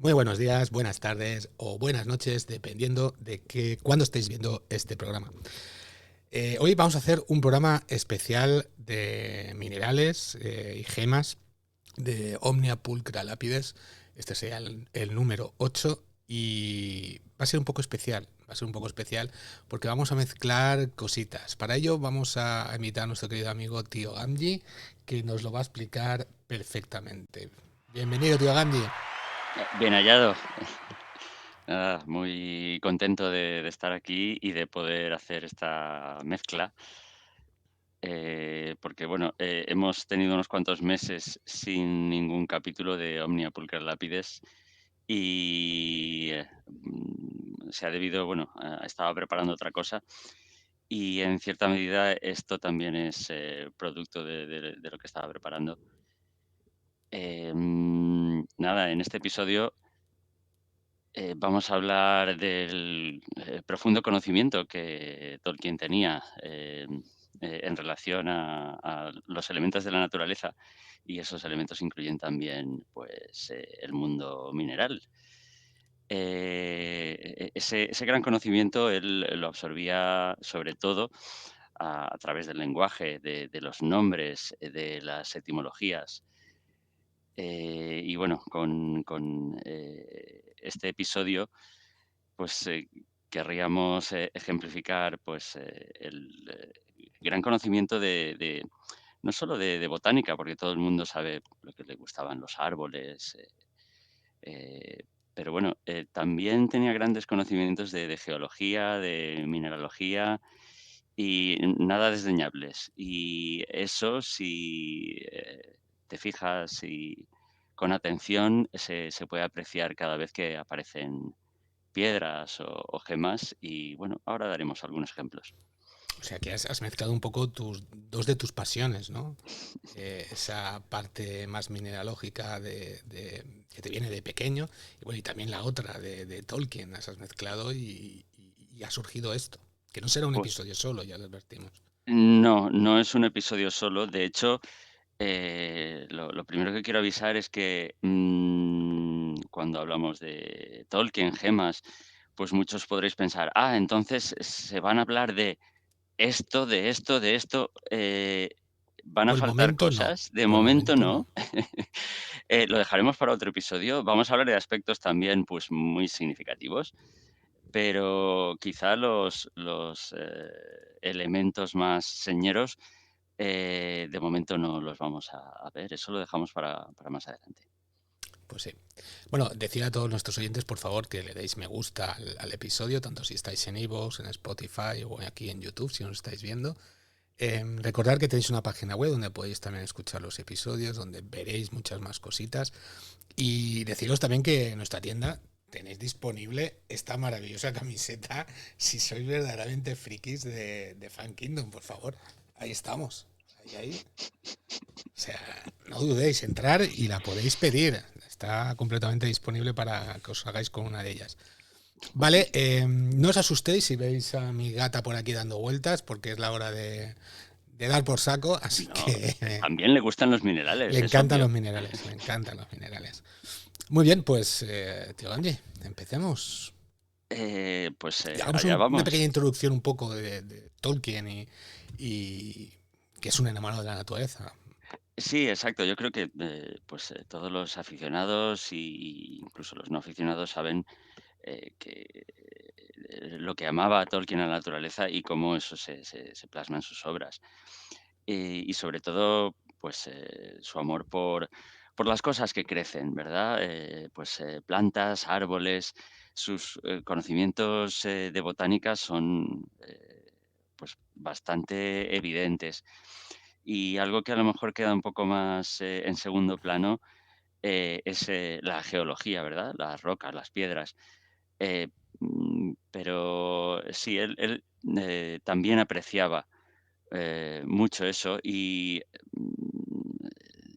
Muy buenos días, buenas tardes o buenas noches, dependiendo de cuándo estéis viendo este programa. Hoy vamos a hacer un programa especial de minerales y gemas de Omnia Pulcra Lapides. Este sería el número 8 y va a ser un poco especial. Va a ser un poco especial porque vamos a mezclar cositas. Para ello vamos a invitar a nuestro querido amigo Tío Gamji, que nos lo va a explicar perfectamente. Bienvenido, Tío Gamji. Bien hallado. Nada, muy contento de estar aquí y de poder hacer esta mezcla, porque bueno, hemos tenido unos cuantos meses sin ningún capítulo de Omnia Pulchra Lapides y se ha debido, bueno, estaba preparando otra cosa y en cierta medida esto también es producto de lo que estaba preparando. Nada, en este episodio vamos a hablar del profundo conocimiento que Tolkien tenía en relación a los elementos de la naturaleza, y esos elementos incluyen también pues, el mundo mineral. Ese gran conocimiento él lo absorbía sobre todo a través del lenguaje, de los nombres, de las etimologías. Y bueno, con este episodio pues, querríamos, ejemplificar, pues, el gran conocimiento de no solo de botánica, porque todo el mundo sabe lo que le gustaban los árboles, eh, pero bueno, también tenía grandes conocimientos de geología, de mineralogía y nada desdeñables. Y eso, si, te fijas y con atención, se puede apreciar cada vez que aparecen piedras o gemas y bueno, ahora daremos algunos ejemplos. O sea que has mezclado un poco dos de tus pasiones, ¿no? Esa parte más mineralógica que te viene de pequeño y, bueno, y también la otra de Tolkien, las has mezclado y ha surgido esto. Que no será un Pues episodio solo, ya lo advertimos. no, no es un episodio solo. De hecho, lo primero que quiero avisar es que cuando hablamos de Tolkien, gemas, pues muchos podréis pensar, ah, entonces se van a hablar de esto, de esto, de esto. Van a Por el faltar momento no, cosas. De por el momento momento no. no. Lo dejaremos para otro episodio. Vamos a hablar de aspectos también pues muy significativos. Pero quizá los elementos más señeros, de momento no los vamos a ver, eso lo dejamos para más adelante. Pues sí. Bueno, decir a todos nuestros oyentes, por favor, que le deis me gusta al episodio, tanto si estáis en iVoox, en Spotify o aquí en YouTube, si nos estáis viendo. Recordad que tenéis una página web donde podéis también escuchar los episodios, donde veréis muchas más cositas. Y deciros también que en nuestra tienda tenéis disponible esta maravillosa camiseta. Si sois verdaderamente frikis de Fan Kingdom, por favor, ahí estamos. Ahí. O sea, no dudéis, entrar y la podéis pedir. Está completamente disponible para que os hagáis con una de ellas. Vale, no os asustéis si veis a mi gata por aquí dando vueltas, porque es la hora de dar por saco, así No, que también le gustan los le minerales, es encantan obvio. los minerales, le encantan los minerales. Muy bien, pues, tío Angie, empecemos. Pues Y hagamos allá una vamos. pequeña introducción un poco de Tolkien y que es un enamorado de la naturaleza. Sí, exacto. Yo creo que pues todos los aficionados y incluso los no aficionados saben que lo que amaba a Tolkien a la naturaleza y cómo eso se plasma en sus obras. Y sobre todo, pues, su amor por las cosas que crecen, ¿verdad? Pues, plantas, árboles, sus, conocimientos, de botánica son, pues, bastante evidentes. Y algo que a lo mejor queda un poco más, en segundo plano, es, la geología, ¿verdad? Las rocas, las piedras. Eh, pero sí, él, también apreciaba mucho eso y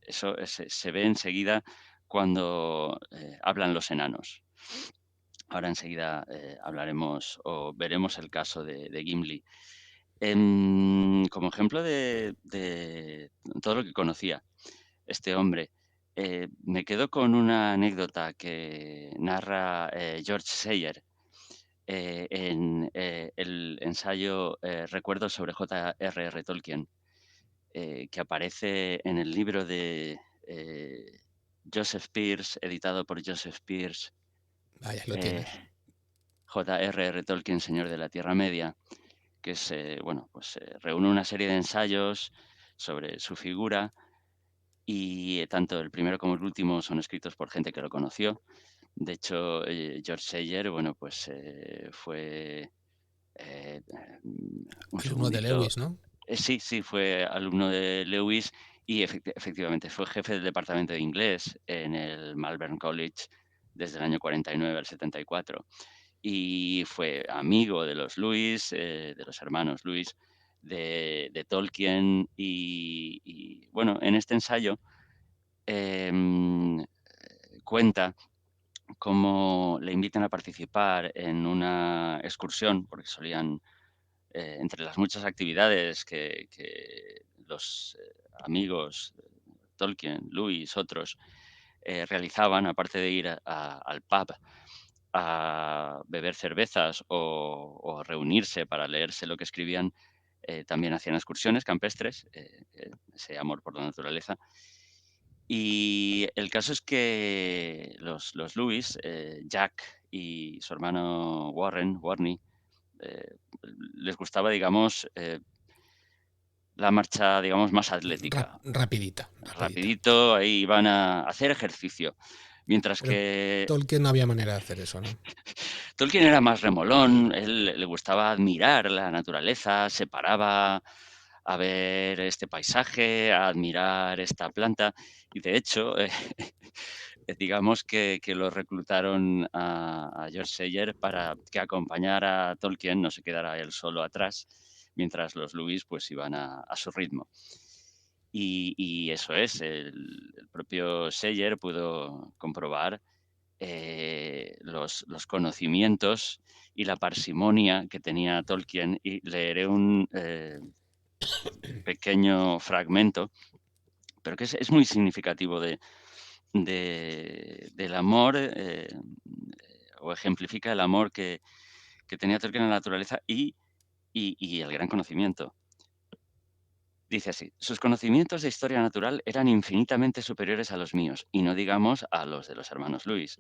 eso se ve enseguida cuando hablan los enanos. Ahora enseguida hablaremos o veremos el caso de Gimli. Como ejemplo de todo lo que conocía este hombre, Me quedo con una anécdota que narra George Sayer en el ensayo Recuerdos sobre J.R.R. Tolkien, que aparece en el libro de Joseph Pearce, editado por Joseph Pearce, Vaya, lo eh, tienes. J.R.R. Tolkien, Señor de la Tierra Media, que bueno, pues reúne una serie de ensayos sobre su figura y tanto el primero como el último son escritos por gente que lo conoció. De hecho, George Sayer, bueno, pues fue un Alumno de segundito. Lewis, ¿no? Sí, sí, fue alumno de Lewis y efectivamente fue jefe del departamento de inglés en el Malvern College desde el año 49 al 74 y fue amigo de los Lewis, de los hermanos Lewis, de Tolkien y, bueno, en este ensayo em, cuenta cómo le invitan a participar en una excursión, porque solían, entre las muchas actividades que los amigos, Tolkien, Lewis, otros, realizaban, aparte de ir al pub a beber cervezas o reunirse para leerse lo que escribían, también hacían excursiones campestres, ese amor por la naturaleza. Y el caso es que los Lewis, Jack y su hermano Warney, eh, les gustaba, digamos, la marcha, digamos, más atlética. Rapidita, rapidita. Rapidito, ahí iban a hacer ejercicio. Mientras Pero que Tolkien no había manera de hacer eso, ¿no? Tolkien era más remolón, él le gustaba admirar la naturaleza, se paraba a ver este paisaje, a admirar esta planta y de hecho, digamos que lo reclutaron a George Sayer para que acompañara a Tolkien, no se quedara él solo atrás, mientras los Lewis pues iban a su ritmo. Y eso es, el propio Sayer pudo comprobar los conocimientos y la parsimonia que tenía Tolkien y leeré un pequeño fragmento, pero que es muy significativo del amor o ejemplifica el amor que tenía Tolkien a la naturaleza y el gran conocimiento. Dice así, sus conocimientos de historia natural eran infinitamente superiores a los míos, y no digamos a los de los hermanos Lewis,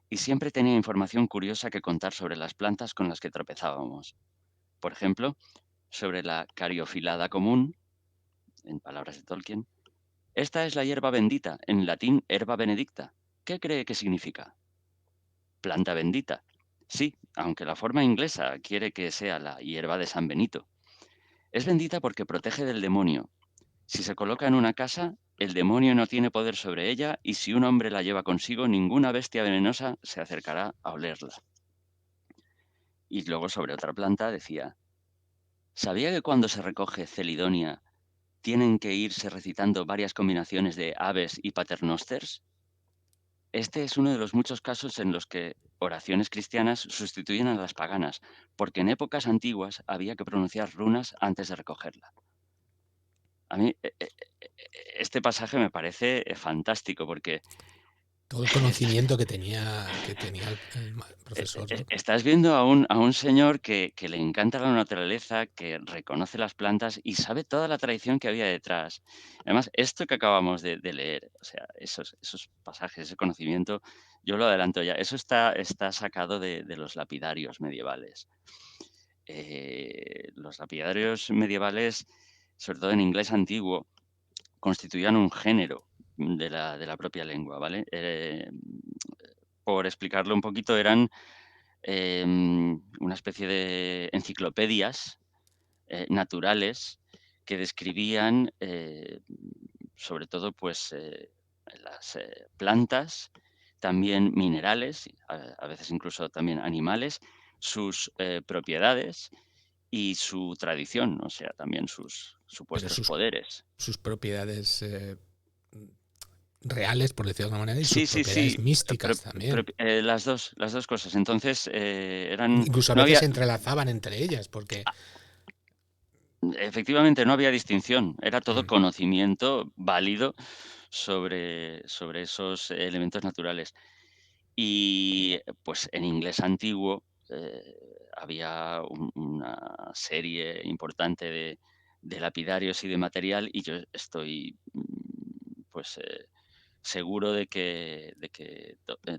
y siempre tenía información curiosa que contar sobre las plantas con las que tropezábamos. Por ejemplo, sobre la cariofilada común, en palabras de Tolkien. Esta es la hierba bendita, en latín herba benedicta. ¿Qué cree que significa? Planta bendita. Sí, aunque la forma inglesa quiere que sea la hierba de San Benito. Es bendita porque protege del demonio. Si se coloca en una casa, el demonio no tiene poder sobre ella y si un hombre la lleva consigo, ninguna bestia venenosa se acercará a olerla. Y luego sobre otra planta decía, ¿sabía que cuando se recoge celidonia tienen que irse recitando varias combinaciones de aves y paternosters? Este es uno de los muchos casos en los que oraciones cristianas sustituyen a las paganas, porque en épocas antiguas había que pronunciar runas antes de recogerla. A mí este pasaje me parece fantástico porque Todo el conocimiento que tenía el profesor, ¿no? estás viendo a un señor que le encanta la naturaleza, que reconoce las plantas y sabe toda la tradición que había detrás. Además, esto que acabamos de leer, o sea, esos pasajes, ese conocimiento, yo lo adelanto ya, eso está sacado de los lapidarios medievales. Los lapidarios medievales, sobre todo en inglés antiguo, constituían un género de la propia lengua, ¿vale? Por explicarlo un poquito, eran una especie de enciclopedias naturales que describían sobre todo pues las plantas, también minerales, a veces incluso también animales, sus propiedades y su tradición, o sea, también sus Pero supuestos sus, poderes. sus propiedades reales, por decirlo de alguna manera, y sus Sí, sí, propiedades sí, místicas también. las dos cosas. Entonces, eran, Incluso a no veces había, se entrelazaban entre ellas, porque efectivamente, no había distinción, era todo mm, conocimiento válido sobre esos elementos naturales. Y pues en inglés antiguo había una serie importante de lapidarios y de material, y yo estoy pues seguro de que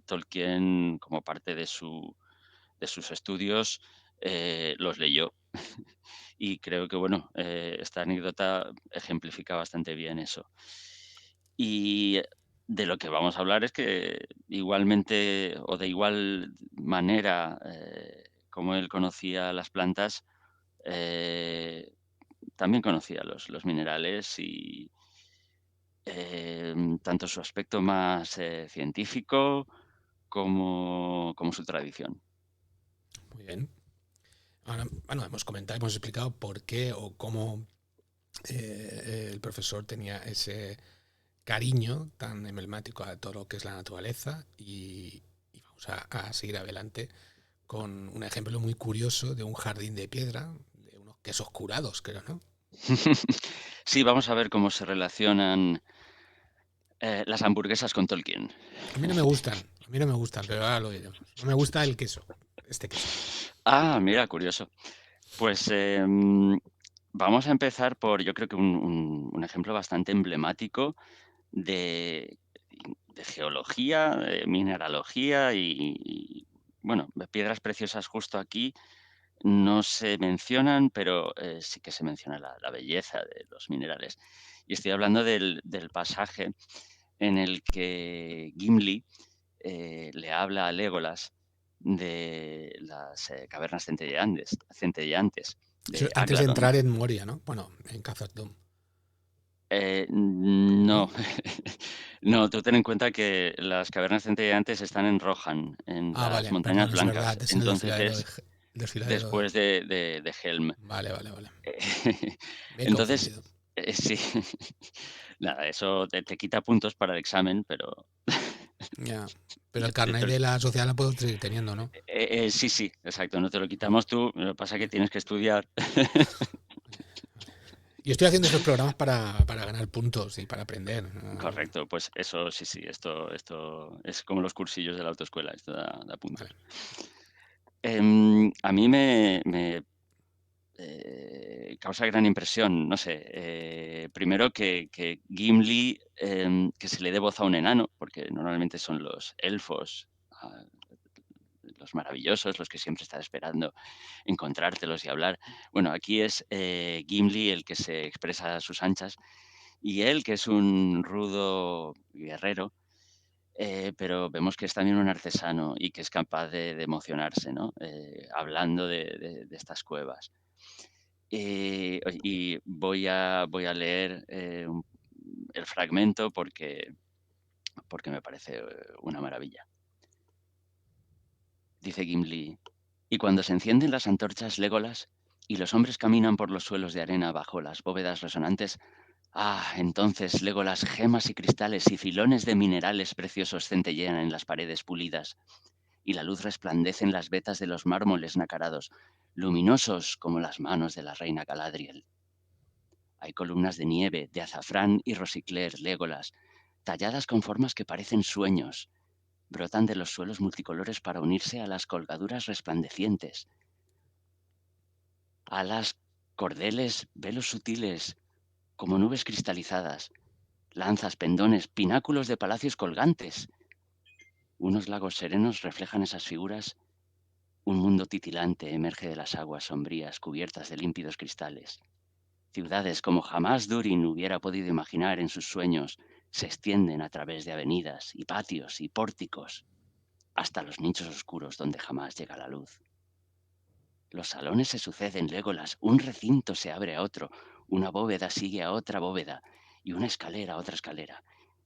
Tolkien, como parte de sus estudios, los leyó. Y creo que, bueno, esta anécdota ejemplifica bastante bien eso. Y de lo que vamos a hablar es que igualmente, o de igual manera, como él conocía las plantas, eh, también conocía los minerales y tanto su aspecto más científico como su tradición. Muy bien. Ahora, bueno, hemos comentado, hemos explicado por qué o cómo el profesor tenía ese cariño tan emblemático a todo lo que es la naturaleza y vamos a seguir adelante con un ejemplo muy curioso de un jardín de piedra, de unos quesos curados, creo, ¿no? Sí, vamos a ver cómo se relacionan las hamburguesas con Tolkien. A mí no me gustan, pero ahora lo diremos. No me gusta el queso, este queso. Ah, mira, curioso. Pues vamos a empezar por, yo creo que un ejemplo bastante emblemático de, de geología, de mineralogía bueno, de piedras preciosas justo aquí no se mencionan, pero sí que se menciona la belleza de los minerales. Y estoy hablando del pasaje en el que Gimli le habla a Legolas de las cavernas centelleantes Eso de antes de Aglarond. entrar en Moria, ¿no? Bueno, en Khazad-dûm. No, ¿No? no, tú ten en cuenta que las cavernas centelleantes están en Rohan, en Ah, las vale, Montañas perdón, es verdad, Blancas. es en el Entonces desfiladero es desfiladero. después de Helm. Vale, vale, vale. Eh, Me he Entonces, confundido. sí, nada, eso te quita puntos para el examen, pero Ya. Pero el carnet de la sociedad la puedo seguir teniendo, ¿no? sí, sí, exacto, no te lo Ah, quitamos tú, lo que pasa es que tienes que estudiar. y estoy haciendo estos programas para ganar puntos y para aprender. Correcto, pues eso sí, sí, esto es como los cursillos de la autoescuela, esto da Vale. puntos. A mí me causa gran impresión, no sé, primero que Gimli, que se le dé voz a un enano, porque normalmente son los elfos, los maravillosos, los que siempre estás esperando encontrártelos y hablar. Bueno, aquí es Gimli el que se expresa a sus anchas y él, que es un rudo guerrero, pero vemos que es también un artesano y que es capaz de emocionarse, ¿no? Hablando de estas cuevas. Y voy a leer el fragmento porque me parece una maravilla. Dice Gimli, y cuando se encienden las antorchas Legolas y los hombres caminan por los suelos de arena bajo las bóvedas resonantes, entonces Legolas, gemas y cristales y filones de minerales preciosos centellean en las paredes pulidas, y la luz resplandece en las vetas de los mármoles nacarados, luminosos como las manos de la reina Galadriel. Hay columnas de nieve, de azafrán y rosicler, Legolas, talladas con formas que parecen sueños. Brotan de los suelos multicolores para unirse a las colgaduras resplandecientes. Alas, cordeles, velos sutiles, como nubes cristalizadas, lanzas, pendones, pináculos de palacios colgantes. Unos lagos serenos reflejan esas figuras. Un mundo titilante emerge de las aguas sombrías cubiertas de límpidos cristales. Ciudades como jamás Durin hubiera podido imaginar en sus sueños se extienden a través de avenidas y patios y pórticos hasta los nichos oscuros donde jamás llega la luz. Los salones se suceden, Legolas, un recinto se abre a otro, una bóveda sigue a otra bóveda y una escalera a otra escalera,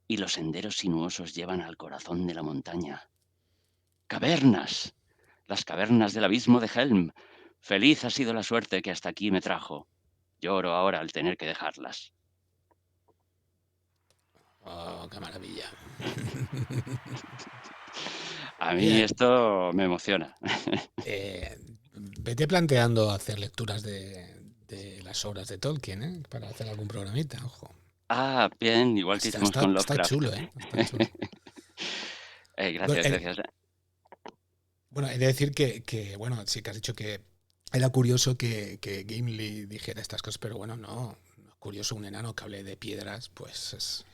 y los senderos sinuosos llevan al corazón de la montaña. ¡Cavernas! Las cavernas del abismo de Helm. Feliz ha sido la suerte que hasta aquí me trajo. Lloro ahora al tener que dejarlas. Oh, qué maravilla. A mí Oye, esto me emociona. vete planteando hacer lecturas de las obras de Tolkien, ¿eh? Para hacer algún programita, ojo. Ah, bien, igual que Está, hicimos con está Lovecraft. chulo, ¿eh? Está chulo. Bueno, Gracias, gracias. bueno, he de decir bueno, sí que has dicho que era curioso que Gimli dijera estas cosas, pero bueno, no. Curioso un enano que hable de piedras, pues es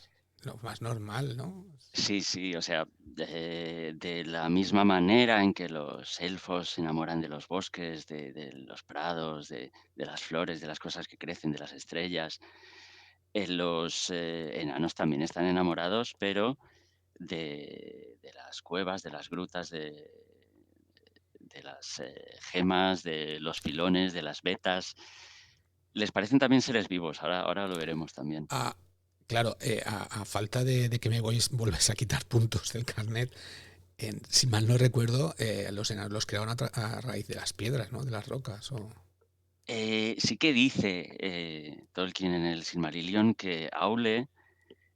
lo más normal, ¿no? Sí, sí, o sea, de la misma manera en que los elfos se enamoran de los bosques, de los prados, de las flores, de las cosas que crecen, de las estrellas, los enanos también están enamorados, pero de las cuevas, de las grutas, de las gemas, de los filones, de las vetas. Les parecen también seres vivos, ahora lo veremos también. Ah, claro, a falta de que me vuelvas a quitar puntos del carnet, si mal no recuerdo, los enanos los crearon a raíz de las piedras, ¿no? De las rocas. Sí que dice Tolkien en el Silmarillion que Aule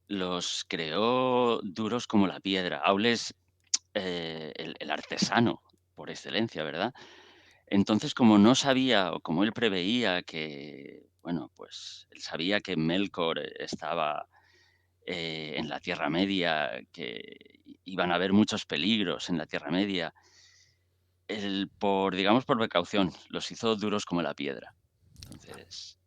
los creó duros como la piedra. Aule es el artesano por excelencia, ¿verdad? Entonces, como no sabía, o como él preveía que, bueno, pues él sabía que Melkor estaba en la Tierra Media, que iban a haber muchos peligros en la Tierra Media, él, digamos, por precaución, los hizo duros como la piedra. Entonces,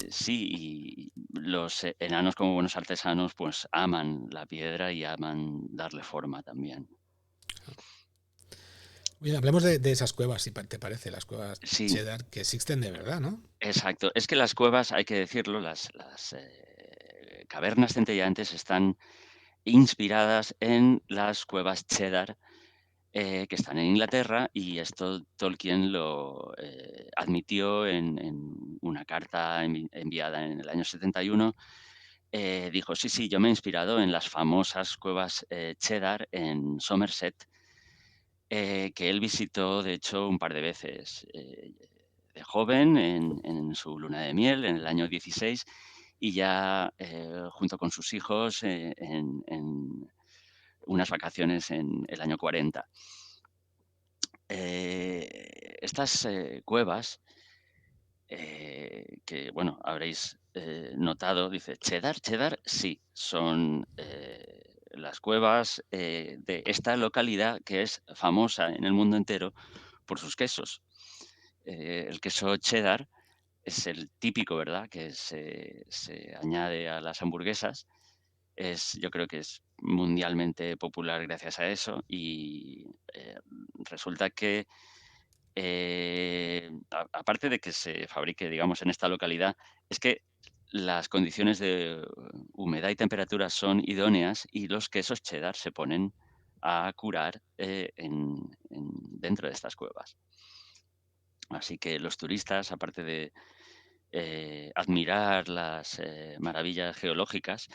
sí, y los enanos como buenos artesanos, pues aman la piedra y aman darle forma también. Bien, hablemos de esas cuevas, si te parece, las cuevas Sí, Cheddar que existen de verdad, ¿no? exacto. Es que las cuevas, hay que decirlo, las cavernas centelleantes están inspiradas en las cuevas Cheddar que están en Inglaterra, y esto Tolkien lo admitió en una carta enviada en el año 71. Dijo, sí, sí, yo me he inspirado en las famosas cuevas Cheddar en Somerset, que él visitó, de hecho, un par de veces de joven en su luna de miel en el año 16, y ya junto con sus hijos en unas vacaciones en el año 40. Estas cuevas, que bueno, habréis notado, dice Cheddar, Cheddar, sí, son las cuevas de esta localidad que es famosa en el mundo entero por sus quesos. El queso cheddar es el típico, ¿verdad?, que se añade a las hamburguesas. Yo creo que es mundialmente popular gracias a eso, y resulta que aparte de que se fabrique, digamos, en esta localidad, es que las condiciones de humedad y temperatura son idóneas, y los quesos cheddar se ponen a curar dentro de estas cuevas. Así que los turistas, aparte de admirar las maravillas geológicas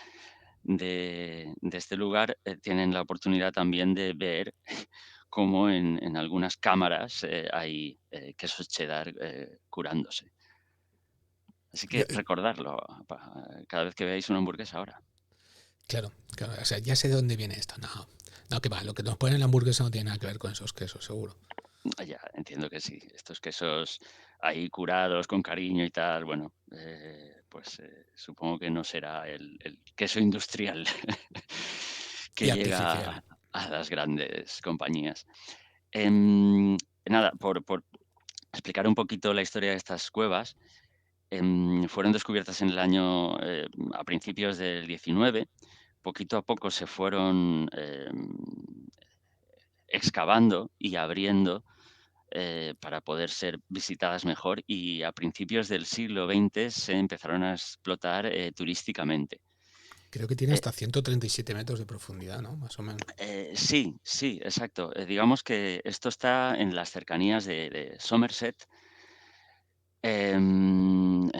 de este lugar, tienen la oportunidad también de ver cómo en algunas cámaras hay quesos cheddar curándose. Así que recordarlo cada vez que veáis una hamburguesa ahora. Claro, claro, o sea, ya sé de dónde viene esto. No, no, que va, lo que nos ponen en la hamburguesa no tiene nada que ver con esos quesos, seguro. Ya, entiendo que sí. Estos quesos ahí curados con cariño y tal, bueno, pues supongo que no será el queso industrial Y que artificial. llega a las grandes compañías. Em, nada, por explicar un poquito la historia de estas cuevas, fueron descubiertas en el año, a principios del 19. Poquito a poco se fueron excavando y abriendo para poder ser visitadas mejor, y a principios del siglo XX se empezaron a explotar turísticamente. Creo que tiene Eh, hasta 137 metros de profundidad, ¿no? Más o menos. sí, sí, exacto. Digamos que esto está en las cercanías de Somerset, en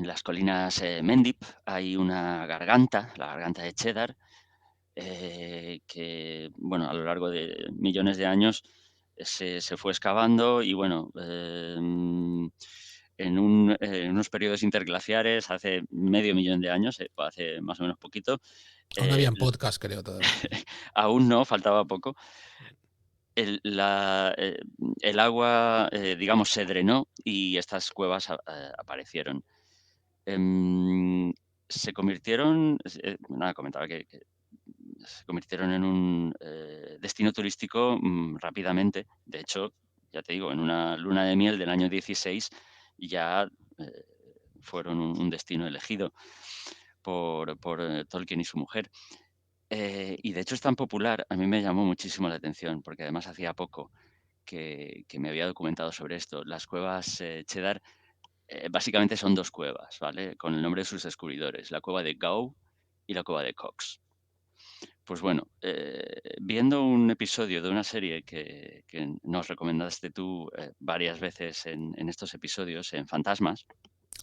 las colinas Mendip hay una garganta, la garganta de Cheddar, que, bueno, a lo largo de millones de años se fue excavando, y, bueno, en unos periodos interglaciares, hace medio millón de años, hace más o menos poquito, Aún eh, habían podcast, creo, todavía. aún no, faltaba poco, el agua, digamos, se drenó y estas cuevas aparecieron. se convirtieron, nada, comentaba que se convirtieron en un destino turístico rápidamente. De hecho, ya te digo, en una luna de miel del año 16 ya eh, fueron un destino elegido por Tolkien y su mujer. Y de hecho es tan popular, a mí me llamó muchísimo la atención, porque además hacía poco que me había documentado sobre esto. Las cuevas Cheddar básicamente son dos cuevas, ¿vale? Con el nombre de sus descubridores, la cueva de Gau y la cueva de Cox. Pues bueno, viendo un episodio de una serie que nos recomendaste tú varias veces en estos episodios, en Fantasmas,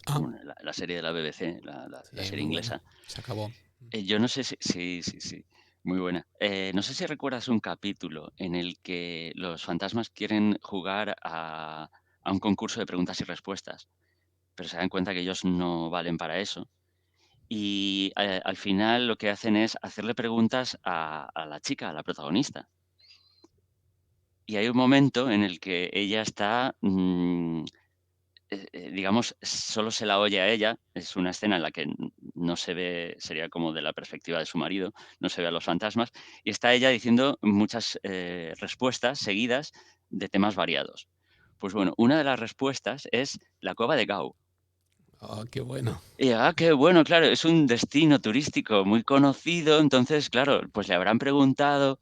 Ah, la serie de la BBC, la sí, serie muy buena. inglesa, Se acabó. yo no sé si, sí, sí, sí, muy buena. No sé si recuerdas un capítulo en el que los fantasmas quieren jugar a un concurso de preguntas y respuestas, pero se dan cuenta que ellos no valen para eso. Y al final lo que hacen es hacerle preguntas a la chica, a la protagonista. Y hay un momento en el que ella está, digamos, solo se la oye a ella. Es una escena en la que no se ve, sería como de la perspectiva de su marido, no se ve a los fantasmas, y está ella diciendo muchas respuestas seguidas de temas variados. Pues bueno, una de las respuestas es la cueva de Gau. Oh, qué bueno. Y, qué bueno, claro, es un destino turístico muy conocido, entonces, claro, pues le habrán preguntado.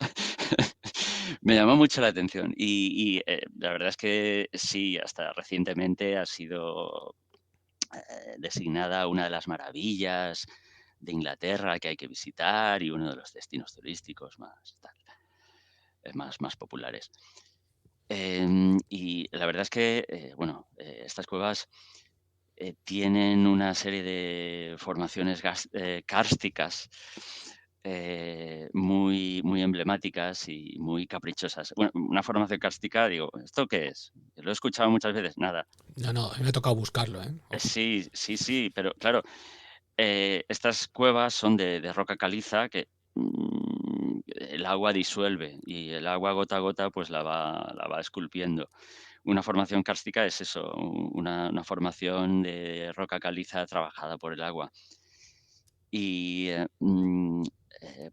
Me llamó mucho la atención la verdad es que sí, hasta recientemente ha sido, designada una de las maravillas de Inglaterra que hay que visitar y uno de los destinos turísticos más tal, más populares. Y la verdad es que, bueno, estas cuevas tienen una serie de formaciones kársticas muy, muy emblemáticas y muy caprichosas. Bueno, una formación kárstica, digo, ¿esto qué es? Lo he escuchado muchas veces, nada. No, no, a mí me ha tocado buscarlo, ¿eh? Ojo. Sí, sí, sí, pero claro, estas cuevas son de roca caliza que el agua disuelve y el agua gota a gota pues la va esculpiendo. Una formación kárstica es eso, una formación de roca caliza trabajada por el agua. Y,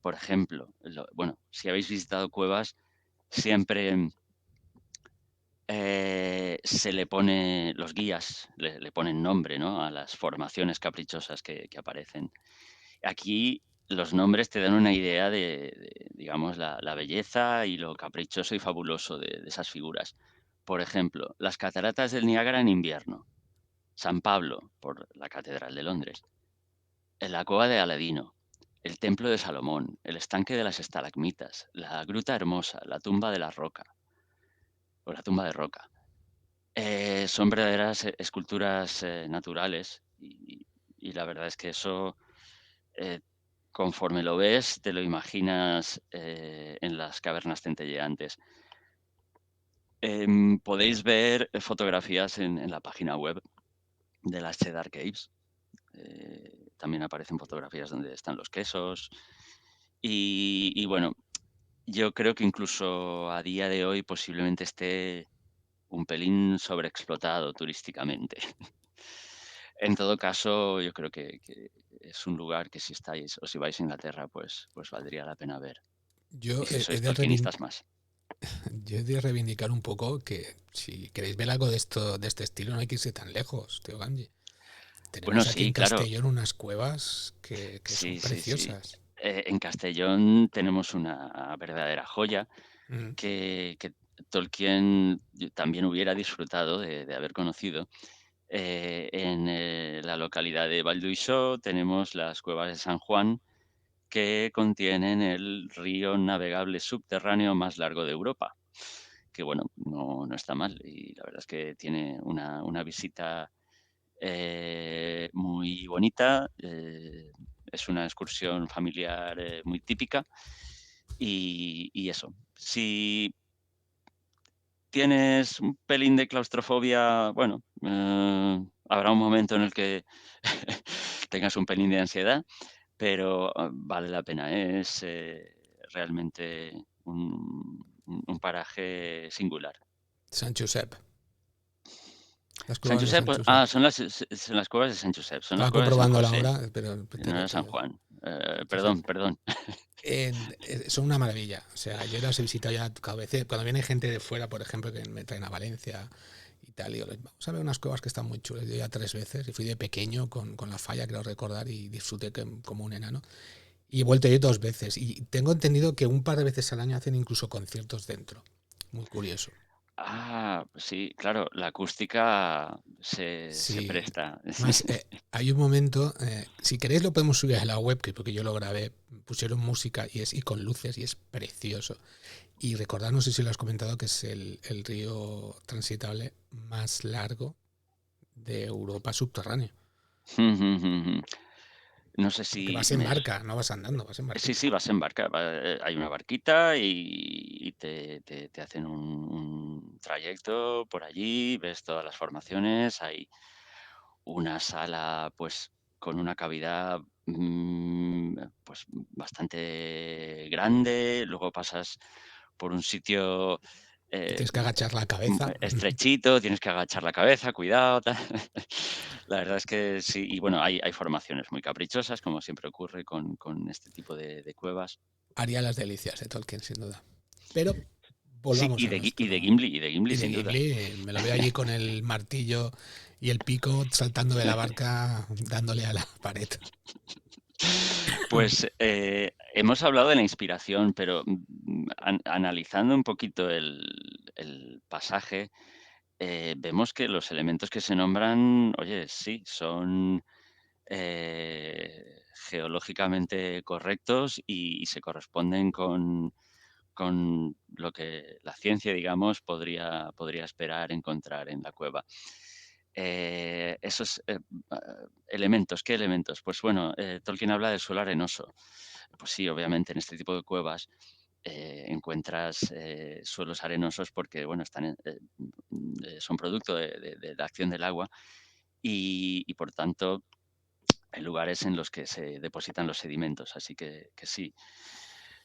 por ejemplo, bueno, si habéis visitado cuevas, siempre se le pone, los guías le ponen nombre, ¿no? A las formaciones caprichosas que aparecen. Aquí los nombres te dan una idea digamos, la belleza y lo caprichoso y fabuloso de esas figuras. Por ejemplo, las cataratas del Niágara en invierno, San Pablo, por la Catedral de Londres, en la cueva de Aladino, el Templo de Salomón, el estanque de las estalagmitas, la Gruta Hermosa, la tumba de la Roca, o la tumba de Roca. Son verdaderas esculturas naturales y la verdad es que eso, eh, conforme lo ves, te lo imaginas en las cavernas centelleantes. Podéis ver fotografías en la página web de las Cheddar Caves. También aparecen fotografías donde están los quesos. Y bueno, yo creo que incluso a día de hoy posiblemente esté un pelín sobreexplotado turísticamente. En todo caso, yo creo que es un lugar que si estáis o si vais a Inglaterra, pues valdría la pena ver. Yo Y si he sois de, tolkienistas más. yo he de reivindicar un poco que si queréis ver algo de esto, de este estilo, no hay que irse tan lejos, tío Ganji. Bueno, Tenemos aquí sí, en claro. Castellón unas cuevas que son Sí, sí, sí. preciosas. En Castellón tenemos una verdadera joya Mm. que Tolkien también hubiera disfrutado de haber conocido. En la localidad de Valduixó tenemos las cuevas de San Juan, que contienen el río navegable subterráneo más largo de Europa, que bueno, no está mal y la verdad es que tiene una visita muy bonita. Es una excursión familiar muy típica y eso. Si tienes un pelín de claustrofobia, bueno, habrá un momento en el que tengas un pelín de ansiedad, pero vale la pena, ¿eh? Es realmente un paraje singular. San Josep. Las San cuevas de Josep, San Josep. son las cuevas de San Josep, son las Estaba cuevas de San comprobando la José, hora, pero no era San Juan. entonces, Perdón, perdón. son una maravilla. O sea, yo las he visitado ya cada vez. Cuando viene gente de fuera, por ejemplo, que me traen a Valencia y tal, digo, vamos a ver unas cuevas que están muy chulas. Yo ya 3 veces y fui de pequeño con la falla, creo recordar, y disfruté como un enano. Y he vuelto a ir 2 veces. Y tengo entendido que un par de veces al año hacen incluso conciertos dentro. Muy curioso. Sí, claro, la acústica se Sí. presta. Más, hay un momento, si queréis lo podemos subir a la web, porque yo lo grabé, pusieron música y con luces y es precioso. Y recordad, no sé si lo has comentado, que es el río transitable más largo de Europa subterráneo. No sé si Porque vas en barca, no vas andando, vas en sí, barquita. sí, vas en barca, hay una barquita y te hacen un trayecto por allí, ves todas las formaciones, hay una sala, pues, con una cavidad, pues, bastante grande, luego pasas por un sitio, Que eh, tienes que agachar la cabeza. estrechito, tienes que agachar la cabeza, cuidado, tal. La verdad es que sí, y bueno, hay formaciones muy caprichosas, como siempre ocurre con este tipo de cuevas. Haría las delicias de Tolkien, sin duda. Pero Sí, volvamos a Y de Gimli, Y de sin duda. Ghibli, me lo veo allí con el martillo y el pico saltando de la barca, dándole a la pared. Pues, hemos hablado de la inspiración, pero, analizando un poquito el pasaje, vemos que los elementos que se nombran, oye, sí, son, geológicamente correctos y se corresponden con lo que la ciencia, digamos, podría esperar encontrar en la cueva. Esos elementos, ¿qué elementos? Pues bueno, Tolkien habla del suelo arenoso. Pues sí, obviamente en este tipo de cuevas encuentras suelos arenosos porque, bueno, son producto de la acción del agua y, por tanto hay lugares en los que se depositan los sedimentos, así que sí.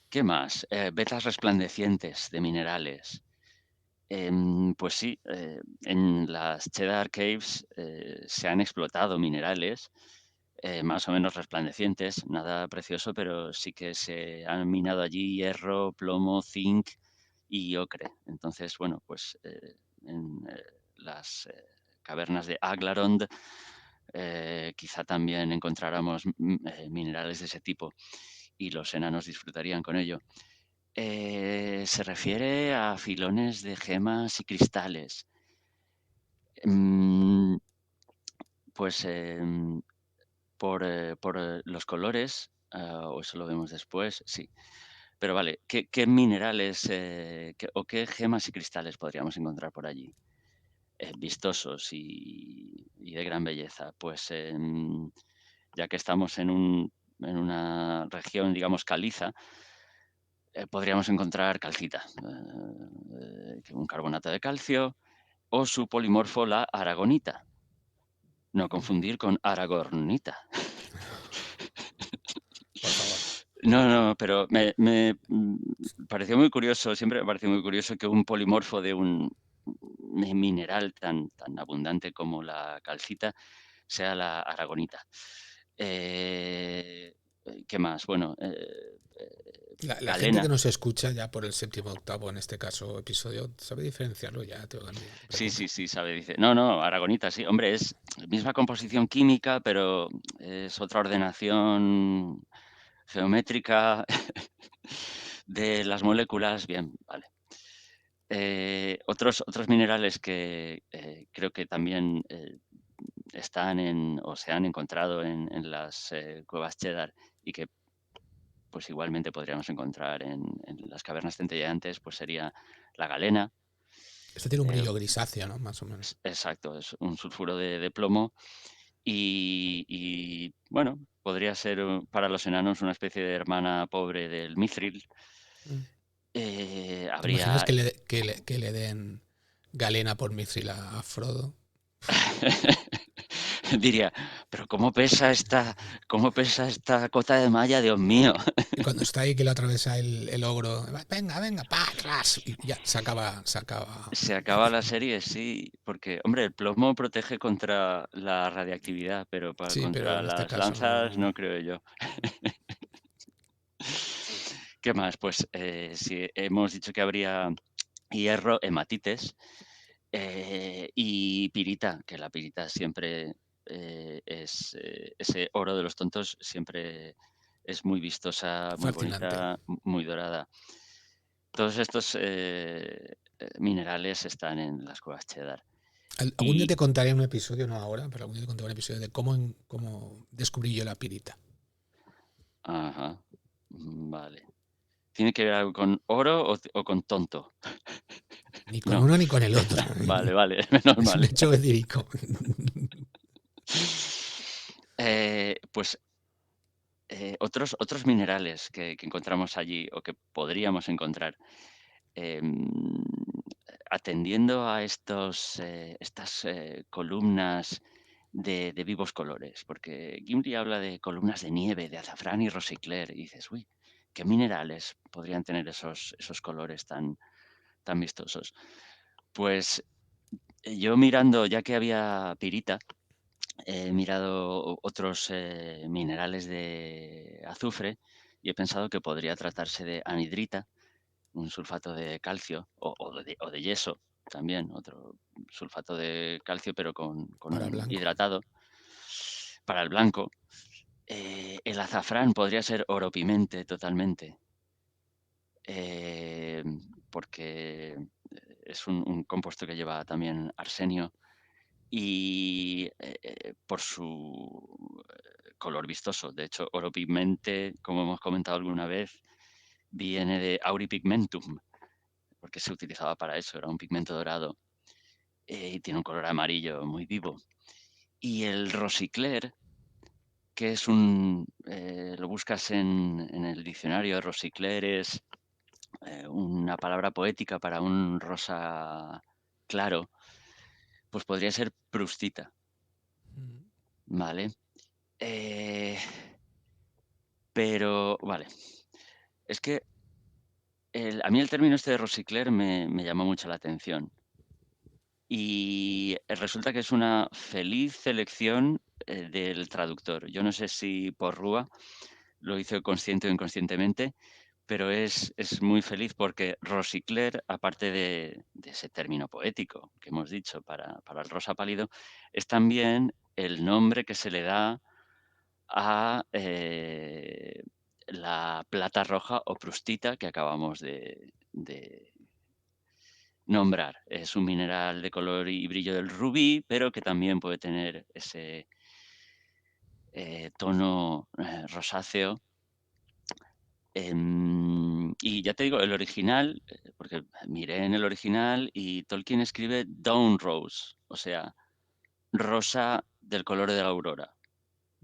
¿Qué más? Vetas resplandecientes de minerales. Pues sí, en las Cheddar Caves se han explotado minerales más o menos resplandecientes, nada precioso, pero sí que se han minado allí hierro, plomo, zinc y ocre. Entonces, bueno, pues en las cavernas de Aglarond quizá también encontráramos minerales de ese tipo y los enanos disfrutarían con ello. Se refiere a filones de gemas y cristales. Mm, pues por los colores, o eso lo vemos después, sí. Pero vale, ¿qué minerales o qué gemas y cristales podríamos encontrar por allí? Vistosos y de gran belleza. Pues ya que estamos en una región, digamos, caliza, podríamos encontrar calcita, un carbonato de calcio o su polimorfo, la aragonita. No confundir con aragornita. Por favor. No, no, pero pareció muy curioso, siempre me pareció muy curioso que un polimorfo de un mineral tan abundante como la calcita sea la aragonita. Eh, ¿Qué más? Bueno, La gente que galena. nos escucha ya por el séptimo, octavo, en este caso, episodio, ¿sabe diferenciarlo ya? Te Sí, sí, pregunto. sí, sabe, dice. No, no, aragonita, sí. Hombre, es misma composición química, pero es otra ordenación geométrica de las moléculas. Bien, vale. Otros minerales que creo que también están o se han encontrado en las cuevas Cheddar y que pues igualmente podríamos encontrar en las cavernas centelleantes, pues sería la galena. Esto tiene un eh, brillo grisáceo, ¿no? Más o menos. exacto, es un sulfuro de plomo y, bueno, podría ser para los enanos una especie de hermana pobre del mithril. Mm. ¿Te imaginas Habría que le den galena por mithril a Frodo? Diría, pero cómo pesa esta cota de malla, Dios mío. Y cuando está ahí que lo atraviesa el ogro, venga, venga, pa, tras, y ya se acaba. Se acaba la serie, sí, porque, hombre, el plomo protege contra la radiactividad, pero Sí, pero contra en este las caso lanzas no. no creo yo. ¿Qué más? Pues si hemos dicho que habría hierro, hematites y pirita, que la pirita siempre ese oro de los tontos siempre es muy vistosa, muy Fascinante. bonita, muy dorada. Todos estos minerales están en las cuevas Cheddar. Algún día Y, te contaré un episodio, no ahora, pero algún día te contaré un episodio de cómo descubrí yo la pirita. ajá, vale. ¿Tiene que ver algo con oro o con tonto? Ni con No. uno ni con el otro. Vale, vale, menos Es un mal. hecho verídico. Pues otros minerales que encontramos allí o que podríamos encontrar, em, atendiendo a estas columnas de vivos colores, porque Gimli habla de columnas de nieve, de azafrán y rosicler, y dices, uy, ¿qué minerales podrían tener esos colores tan vistosos? Pues yo mirando, ya que había pirita, he mirado otros minerales de azufre y he pensado que podría tratarse de anhidrita, un sulfato de calcio o de yeso también, otro sulfato de calcio, pero con Para un blanco. hidratado para el blanco. El azafrán podría ser oropimente totalmente, eh, porque es un compuesto que lleva también arsenio y por su color vistoso. De hecho, oropimente, como hemos comentado alguna vez, viene de auripigmentum, porque se utilizaba para eso, era un pigmento dorado y tiene un color amarillo muy vivo. Y el rosicler, que es lo buscas en el diccionario, rosicler es una palabra poética para un rosa claro, pues podría ser prustita, ¿vale? Eh, pero, vale, es que a mí el término este de rosicler me llamó mucho la atención. Y resulta que es una feliz selección del traductor. Yo no sé si por Rúa lo hizo consciente o inconscientemente, pero es muy feliz porque Rosicler, aparte de ese término poético que hemos dicho para el rosa pálido, es también el nombre que se le da a la plata roja o prustita que acabamos de nombrar. Es un mineral de color y brillo del rubí, pero que también puede tener ese tono rosáceo. Y ya te digo, el original, porque miré en el original y Tolkien escribe Dawn Rose, o sea, rosa del color de la aurora.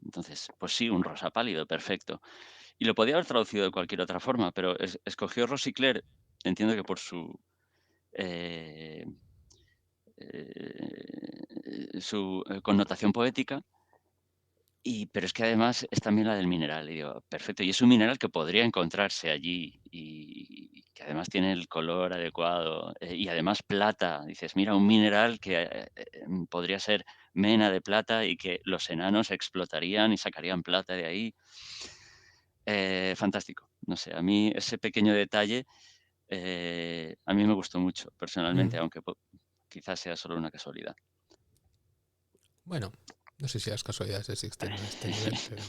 Entonces, pues sí, un rosa pálido, perfecto. Y lo podía haber traducido de cualquier otra forma, pero escogió Rosicler, entiendo que por eh, su connotación poética, pero es que además es también la del mineral. Y digo, perfecto, y es un mineral que podría encontrarse allí y que además tiene el color adecuado y además plata. Dices, mira, un mineral que podría ser mena de plata y que los enanos explotarían y sacarían plata de ahí. Fantástico. No sé, a mí ese pequeño detalle a mí me gustó mucho personalmente, Mm. aunque quizás sea solo una casualidad. Bueno, no sé si las casualidades existen a este nivel, pero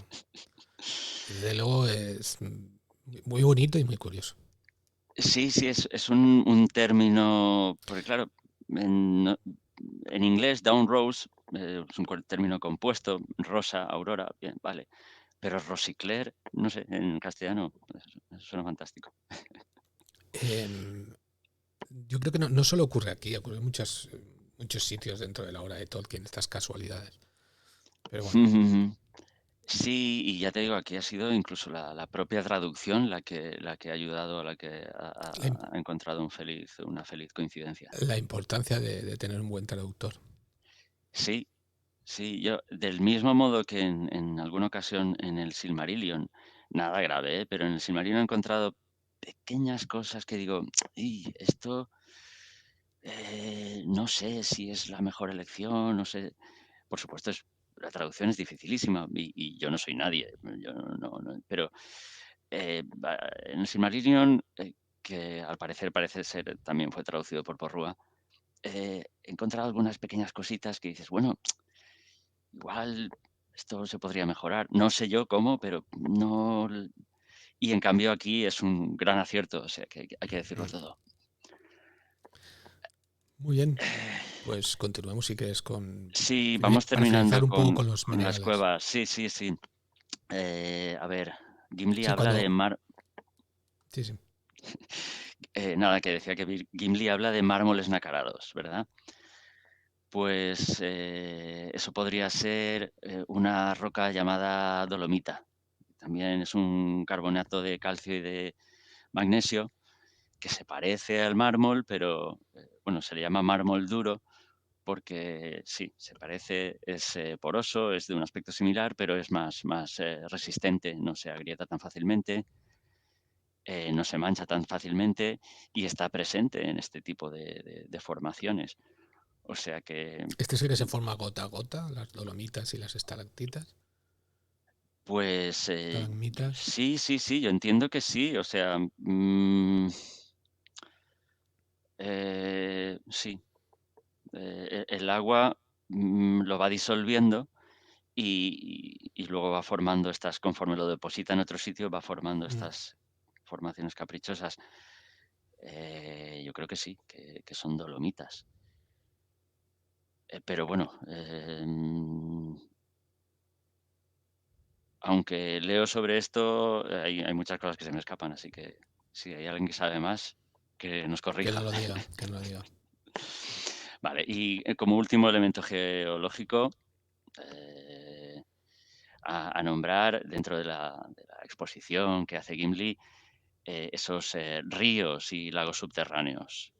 desde luego es muy bonito y muy curioso. Sí, sí, es un término, porque claro, en, no- en inglés down rose es un término compuesto, rosa, aurora, bien, vale, pero rosicler, no sé, en castellano eso suena fantástico. Em, yo creo que no solo ocurre aquí, ocurre en muchos sitios dentro de la obra de Tolkien, estas casualidades. Pero bueno, Sí, y ya te digo, aquí ha sido incluso la propia traducción la que ha ayudado, a la que la, ha encontrado una feliz coincidencia. la importancia de tener un buen traductor. Sí, Sí, yo del mismo modo que en alguna ocasión en el Silmarillion, nada grave, pero en el Silmarillion he encontrado pequeñas cosas que digo: "Y esto, no sé si es la mejor elección, no sé". Por supuesto, la traducción es dificilísima y yo no soy nadie, yo no, pero, va en el Silmarillion, que al parecer parece ser también fue traducido por Porrúa, he encontrado algunas pequeñas cositas que dices: "Bueno, igual esto se podría mejorar". No sé yo cómo, pero no l y en cambio aquí es un gran acierto, o sea, que hay que decirlo Mm. todo. Muy bien, pues continuemos si quieres con Sí, vamos para terminando finalizar un poco con con los las minerales. cuevas. Sí, sí, sí. A ver, Gimli Sí, habla de cuando mar sí, sí. nada, que decía que Gimli habla de mármoles nacarados, ¿verdad? Pues, eso podría ser, una roca llamada dolomita. También es un carbonato de calcio y de magnesio que se parece al mármol, pero, bueno, se le llama mármol duro porque sí, se parece, es, poroso, es de un aspecto similar, pero es más, resistente, no se agrieta tan fácilmente, no se mancha tan fácilmente y está presente en este tipo de formaciones. O sea que, Este es el que se forma gota a gota, las dolomitas y las estalactitas, pues, estalagmitas. sí, sí, sí, yo entiendo que sí, o sea, sí, el agua, lo va disolviendo y luego va formando estas conforme lo deposita en otro sitio, va formando Mm. estas formaciones caprichosas. Yo creo que sí, que son dolomitas. Pero bueno, aunque leo sobre esto, hay muchas cosas que se me escapan, así que si hay alguien que sabe más, que nos Que no corrija. lo diga, que no lo diga. Vale, y, como último elemento geológico, eh, a nombrar dentro de la exposición que hace Gimli, esos, ríos y lagos subterráneos.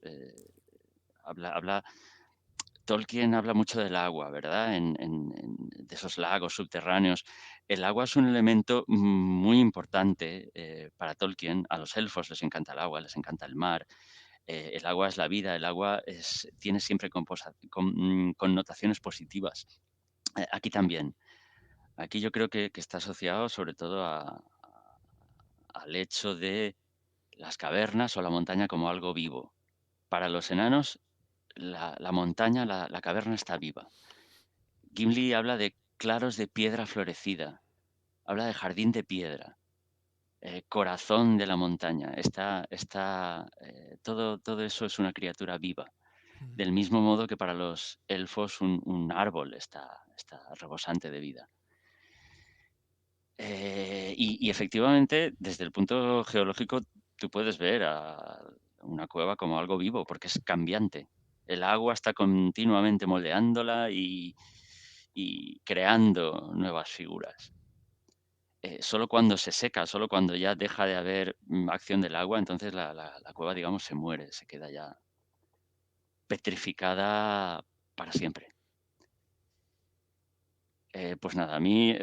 Habla Tolkien habla mucho del agua, ¿verdad? De esos lagos subterráneos. El agua es un elemento muy importante para Tolkien. A los elfos les encanta el agua, les encanta el mar. El agua es la vida, el agua tiene siempre connotaciones positivas. Aquí también. Aquí yo creo que está asociado sobre todo al hecho de las cavernas o la montaña como algo vivo. Para los enanos, la montaña, la caverna está viva. Gimli habla de claros de piedra florecida, habla de jardín de piedra, corazón de la montaña. Todo eso es una criatura viva. Mm. Del mismo modo que para los elfos un árbol está rebosante de vida. Y efectivamente, desde el punto geológico, tú puedes ver a una cueva como algo vivo, porque es cambiante. El agua está continuamente moldeándola y creando nuevas figuras. Solo cuando se seca, solo cuando ya deja de haber acción del agua, entonces la cueva, digamos, se muere, se queda ya petrificada para siempre. Pues nada, a mí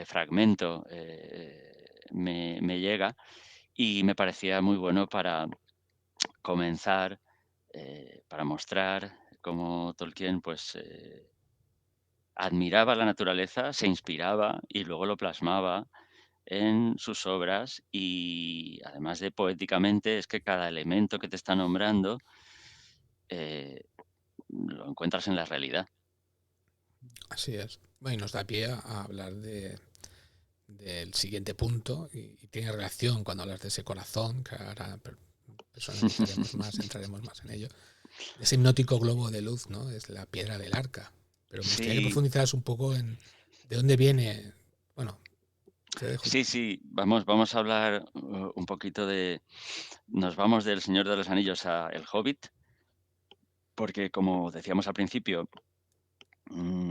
fragmento me llega y me parecía muy bueno para comenzar, para mostrar cómo Tolkien pues admiraba la naturaleza, se inspiraba y luego lo plasmaba en sus obras y además de poéticamente es que cada elemento que te está nombrando eh, lo encuentras en la realidad. Así es. Bueno, y nos da pie a hablar del siguiente punto y tiene relación cuando hablas de ese corazón, que ahora personalizaremos más, entraremos más en ello. Ese hipnótico globo de luz, ¿no? Es la piedra del arca. Pero me gustaría que Sí, profundizaras un poco en de dónde viene. Bueno, te dejo. sí, sí, vamos a hablar un poquito nos vamos del Señor de los Anillos a El Hobbit, porque como decíamos al principio,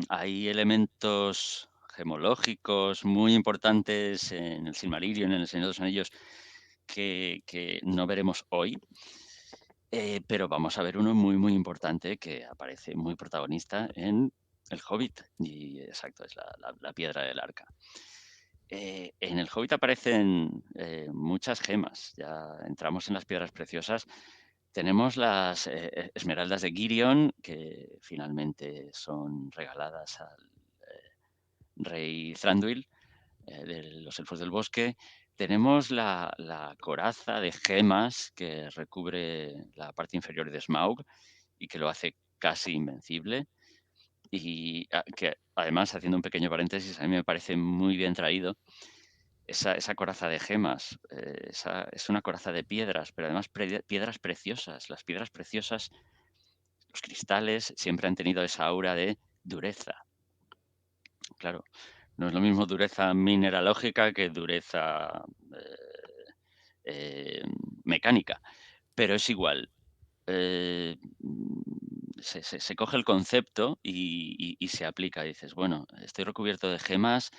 hay elementos gemológicos muy importantes en el Silmarillion, en el Señor de los Anillos, que no veremos hoy. Pero vamos a ver uno muy, muy importante que aparece muy protagonista en El Hobbit, y exacto, es la piedra del Arca. En El Hobbit aparecen muchas gemas, ya entramos en las piedras preciosas. Tenemos las esmeraldas de Girion, que finalmente son regaladas al rey Thranduil, de los elfos del bosque. Tenemos la coraza de gemas que recubre la parte inferior de Smaug y que lo hace casi invencible. Y que además, haciendo un pequeño paréntesis, a mí me parece muy bien traído esa coraza de gemas. Es una coraza de piedras, pero además piedras preciosas. Las piedras preciosas, los cristales, siempre han tenido esa aura de dureza. Claro, no es lo mismo dureza mineralógica que dureza mecánica, pero es igual. Se coge el concepto y se aplica. Dices, bueno, estoy recubierto de gemas,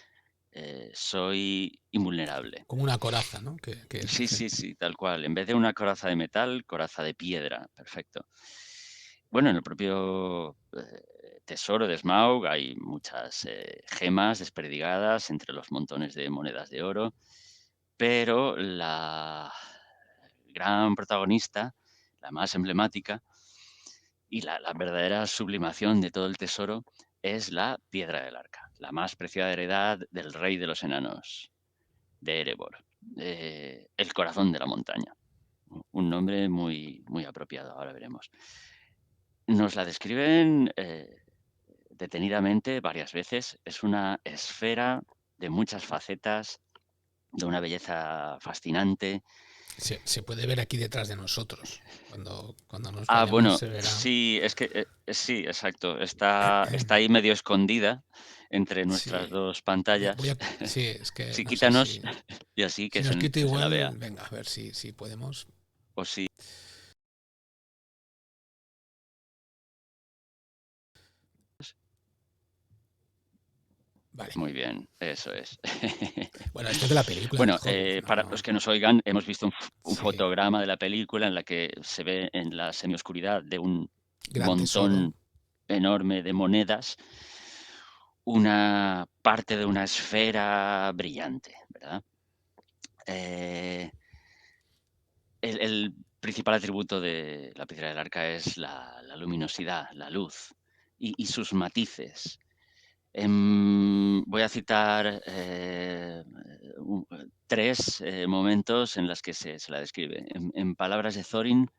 soy invulnerable. Como una coraza, ¿no? Que Sí, dicen. sí, sí, tal cual. En vez de una coraza de metal, coraza de piedra. Perfecto. Bueno, en el propio tesoro de Smaug hay muchas gemas desperdigadas entre los montones de monedas de oro, pero la gran protagonista, la más emblemática y la verdadera sublimación de todo el tesoro es la piedra del arca, la más preciada heredad del rey de los enanos, de Erebor, el corazón de la montaña. Un nombre muy, muy apropiado, ahora veremos. Nos la describen detenidamente varias veces. Es una esfera de muchas facetas, de una belleza fascinante. Se puede ver aquí detrás de nosotros. Cuando nos Ah, vayamos bueno, se verá. sí, es que sí, exacto. Está ahí medio escondida entre nuestras Sí. dos pantallas. Sí, es que Sí, no sé quítanos si. y así Si nos quito que se la igual, vea. venga, a ver si podemos. O sí, Vale. muy bien, eso es. Bueno, esto es de la película del Bueno, Hobbit, para ¿no? los que nos oigan, hemos visto un Sí. fotograma de la película en la que se ve en la semioscuridad de un Gran tesoro. montón enorme de monedas, una parte de una esfera brillante, ¿verdad? Eh, el principal atributo de la piedra del arca es la luminosidad, la luz y sus matices. Voy a citar tres momentos en los que se la describe. En palabras de Thorin,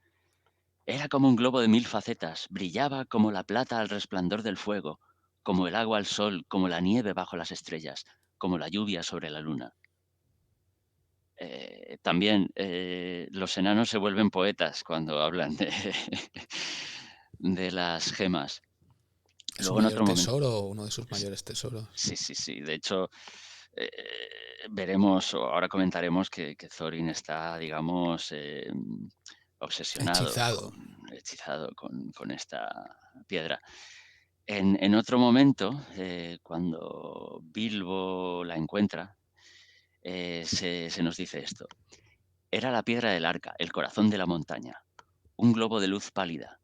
era como un globo de mil facetas, brillaba como la plata al resplandor del fuego, como el agua al sol, como la nieve bajo las estrellas, como la lluvia sobre la luna. También los enanos se vuelven poetas cuando hablan de las gemas. Es su Luego en mayor otro momento, tesoro, uno de sus mayores tesoros. sí, sí, sí. De hecho, eh, veremos o ahora comentaremos que Thorin está, digamos, obsesionado, Hechizado. hechizado con esta piedra. En otro momento, cuando Bilbo la encuentra, se nos dice esto. Era la piedra del arca, el corazón de la montaña, un globo de luz pálida.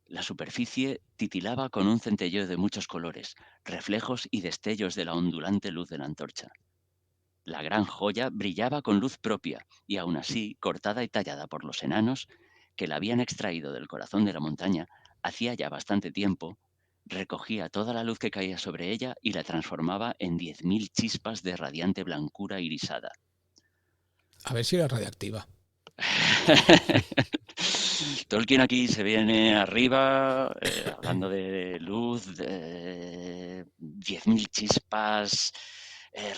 La superficie titilaba con un centelleo de muchos colores, reflejos y destellos de la ondulante luz de la antorcha. La gran joya brillaba con luz propia y aún así, cortada y tallada por los enanos, que la habían extraído del corazón de la montaña hacía ya bastante tiempo, recogía toda la luz que caía sobre ella y la transformaba en 10.000 chispas de radiante blancura irisada. A ver si era radiactiva. Tolkien aquí se viene arriba, hablando de luz, de 10.000 chispas,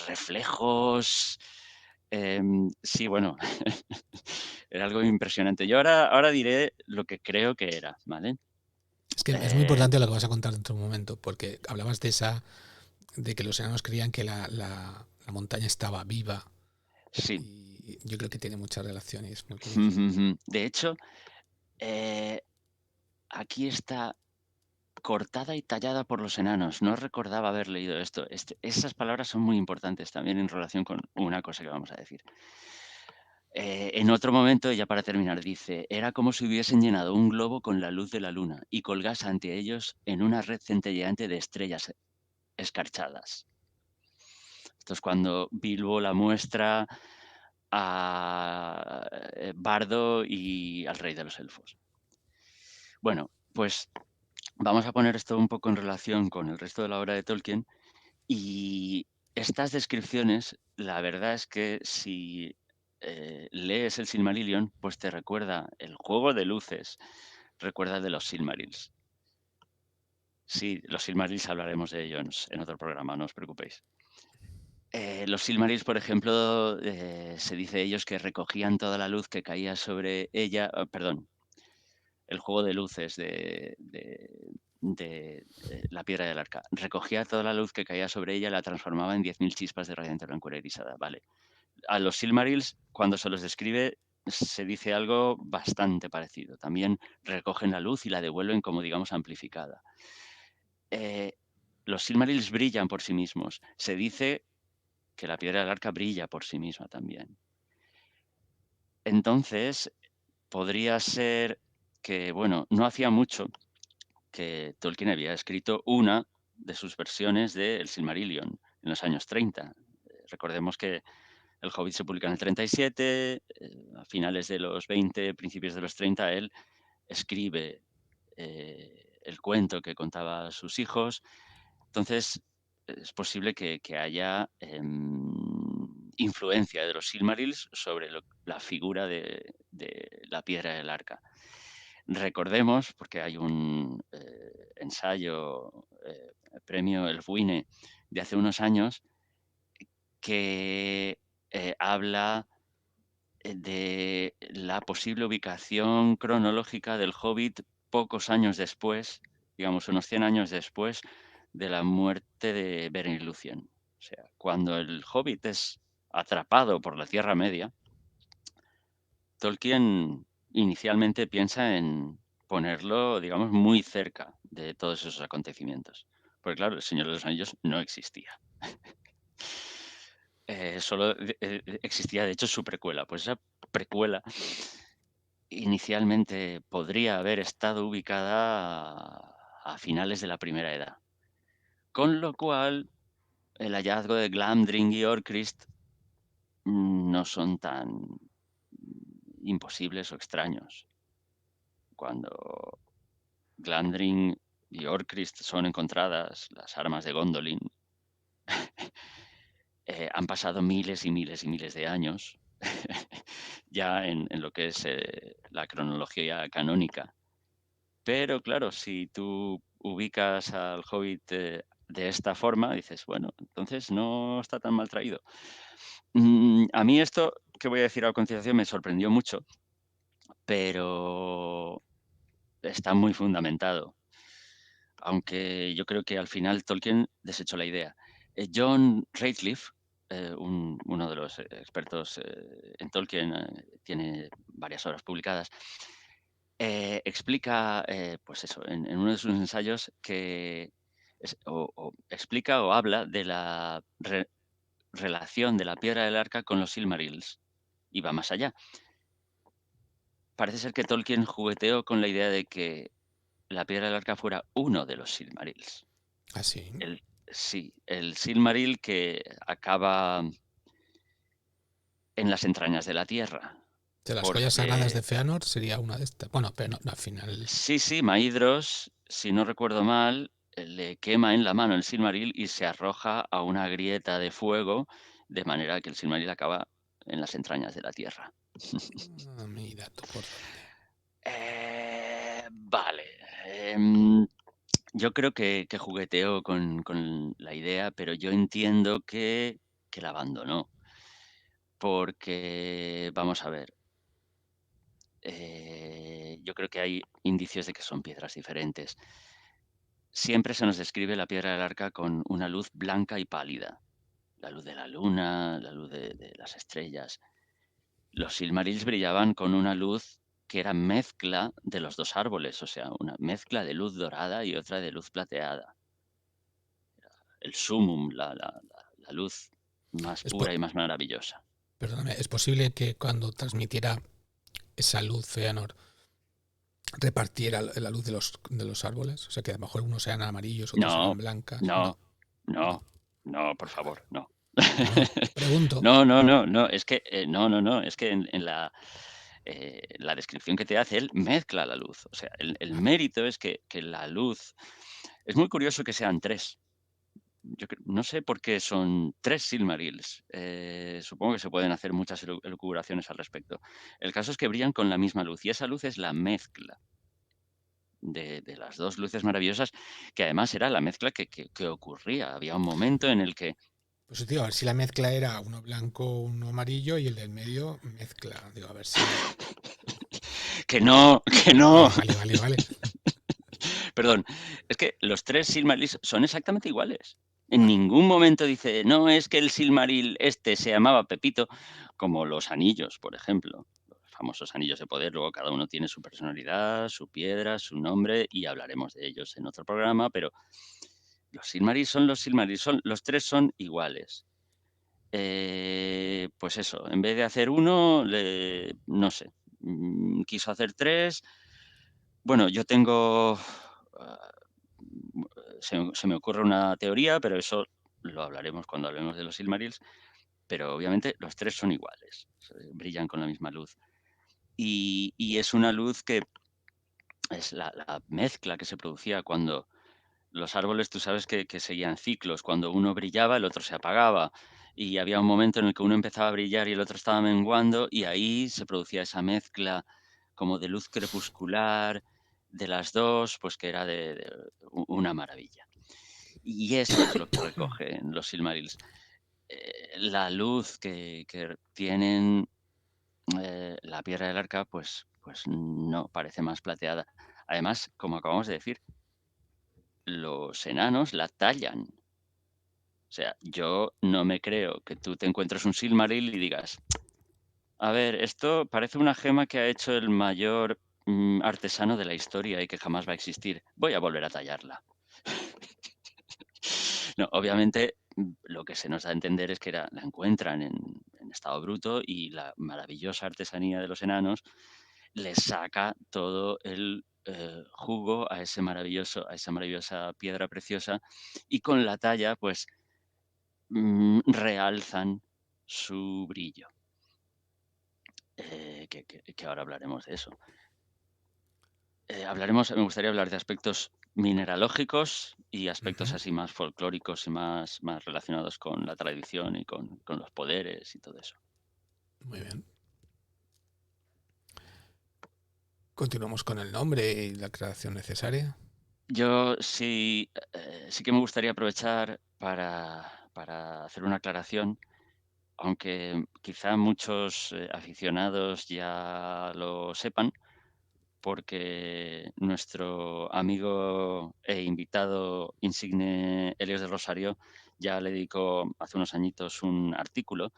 reflejos. Sí, bueno, era algo impresionante. Yo ahora diré lo que creo que era, ¿vale? Es que es muy Eh, importante lo que vas a contar dentro de un momento, porque hablabas de que los enanos creían que la montaña estaba viva. sí. Y yo creo que tiene mucha relación y es muy curioso. De hecho, eh, aquí está cortada y tallada por los enanos. No recordaba haber leído esto. Esas palabras son muy importantes también en relación con una cosa que vamos a decir. En otro momento, ya para terminar, dice: "Era como si hubiesen llenado un globo con la luz de la luna y colgase ante ellos en una red centelleante de estrellas escarchadas". Esto es cuando Bilbo la muestra a Bardo y al rey de los elfos. Bueno, pues vamos a poner esto un poco en relación con el resto de la obra de Tolkien y estas descripciones, la verdad es que si lees el Silmarillion, pues te recuerda el juego de luces, recuerda de los Silmarils. Sí, los Silmarils hablaremos de ellos en otro programa, no os preocupéis. Los Silmarils, por ejemplo, se dice de ellos que recogían toda la luz que caía sobre ella, perdón, el juego de luces de la piedra del arca. Recogía toda la luz que caía sobre ella y la transformaba en 10.000 chispas de radiante blancura irisada. Vale. A los Silmarils, cuando se los describe, se dice algo bastante parecido. También recogen la luz y la devuelven como, digamos, amplificada. Eh, los Silmarils brillan por sí mismos. Se dice que la piedra del arca brilla por sí misma también. Entonces, podría ser que, bueno, no hacía mucho que Tolkien había escrito una de sus versiones de El Silmarillion en los años 30. Recordemos que El Hobbit se publica en el 37, a finales de los 20, principios de los 30, él escribe el cuento que contaba a sus hijos. Entonces, es posible que haya influencia de los Silmarils sobre la figura de la piedra del arca. Recordemos, porque hay un ensayo, premio Elfwine, de hace unos años, que habla de la posible ubicación cronológica del Hobbit pocos años después, digamos unos 100 años después de la muerte de Beren y Lúthien. O sea, cuando el Hobbit es atrapado por la Tierra Media, Tolkien inicialmente piensa en ponerlo, digamos, muy cerca de todos esos acontecimientos. Porque claro, El Señor de los Anillos no existía. Solo existía, de hecho, su precuela. Pues esa precuela inicialmente podría haber estado ubicada a finales de la Primera Edad. Con lo cual, el hallazgo de Glamdring y Orcrist no son tan imposibles o extraños. Cuando Glamdring y Orcrist son encontradas, las armas de Gondolin, han pasado miles y miles y miles de años ya en lo que es la cronología canónica. Pero claro, si tú ubicas al Hobbit de esta forma, dices, bueno, entonces no está tan mal traído. A mí esto que voy a decir a continuación me sorprendió mucho, pero está muy fundamentado. Aunque yo creo que al final Tolkien desechó la idea. John Ratcliffe, uno de los expertos en Tolkien, tiene varias obras publicadas, explica, pues eso, en uno de sus ensayos que o explica o habla de la relación de la piedra del arca con los Silmarils y va más allá. Parece ser que Tolkien jugueteó con la idea de que la piedra del arca fuera uno de los Silmarils. Así. Sí, el Silmaril que acaba en las entrañas de la tierra. De las joyas sagradas Porque de Feanor sería una de estas. Bueno, pero no, al final. sí, Maidros, si no recuerdo mal, le quema en la mano el Silmaril y se arroja a una grieta de fuego, de manera que el Silmaril acaba en las entrañas de la tierra. Mira tú por dónde. Vale. Yo creo que jugueteó con la idea, pero yo entiendo que la abandonó. Porque, vamos a ver, yo creo que hay indicios de que son piedras diferentes. Siempre se nos describe la piedra del arca con una luz blanca y pálida. La luz de la luna, la luz de las estrellas. Los Silmarils brillaban con una luz que era mezcla de los dos árboles, o sea, una mezcla de luz dorada y otra de luz plateada. El sumum, la luz más Es por, pura y más maravillosa. Perdóname, ¿es posible que cuando transmitiera esa luz Feanor repartiera la luz de los árboles? O sea, que a lo mejor unos sean amarillos, otros sean No, blancas. No, no, no, no, no, por favor, no. no. Pregunto. No, no, no, no, es que, no, no, no, es que en la descripción que te hace, él mezcla la luz. O sea, el Vale. mérito es que la luz es muy curioso que sean 3. No sé por qué son 3 Silmarils. Supongo que se pueden hacer muchas elucubraciones al respecto. El caso es que brillan con la misma luz, y esa luz es la mezcla de las 2 luces maravillosas, que además era la mezcla que ocurría. Había un momento en el que Pues digo, a ver si la mezcla era uno blanco, uno amarillo y el del medio mezcla. Digo, a ver si. que no, que no. Vale, vale, vale, vale. Perdón, es que los 3 Silmarils son exactamente iguales. En Vale. ningún momento dice: "No, es que el Silmaril este se llamaba Pepito", como los anillos, por ejemplo, los famosos anillos de poder. Luego cada uno tiene su personalidad, su piedra, su nombre, y hablaremos de ellos en otro programa, pero los Silmarils son los Silmarils, los 3 son iguales. Pues eso, en vez de hacer uno, no sé, quiso hacer 3. Bueno, yo tengo, ah, se me ocurre una teoría, pero eso lo hablaremos cuando hablemos de los Silmarils, pero obviamente los 3 son iguales, brillan con la misma luz. Y es una luz que es la mezcla que se producía cuando los árboles, tú sabes que seguían ciclos. Cuando uno brillaba, el otro se apagaba, y había un momento en el que uno empezaba a brillar y el otro estaba menguando, y ahí se producía esa mezcla como de luz crepuscular de las 2, pues que era de una maravilla. Y eso es lo que recogen los Silmarils. La luz que tienen, la piedra del arca, pues no, parece más plateada. Además, como acabamos de decir, los enanos la tallan. O sea, yo no me creo que tú te encuentres un Silmaril y digas: "A ver, esto parece una gema que ha hecho el mayor, artesano de la historia y que jamás va a existir. Voy a volver a tallarla". No, obviamente, lo que se nos da a entender es que la encuentran en estado bruto, y la maravillosa artesanía de los enanos les saca todo el, jugo a a esa maravillosa piedra preciosa, y con la talla, pues, realzan su brillo. Que ahora hablaremos de eso. Me gustaría hablar de aspectos mineralógicos y aspectos Ujú. así más folclóricos y más relacionados con la tradición y con los poderes y todo eso. Muy bien. Continuamos con el nombre y la creación necesaria. Yo sí, sí que me gustaría aprovechar para hacer una aclaración, aunque quizá muchos, aficionados ya lo sepan, porque nuestro amigo e invitado insigne Helios del Rosario ya le dedicó hace unos añitos un artículo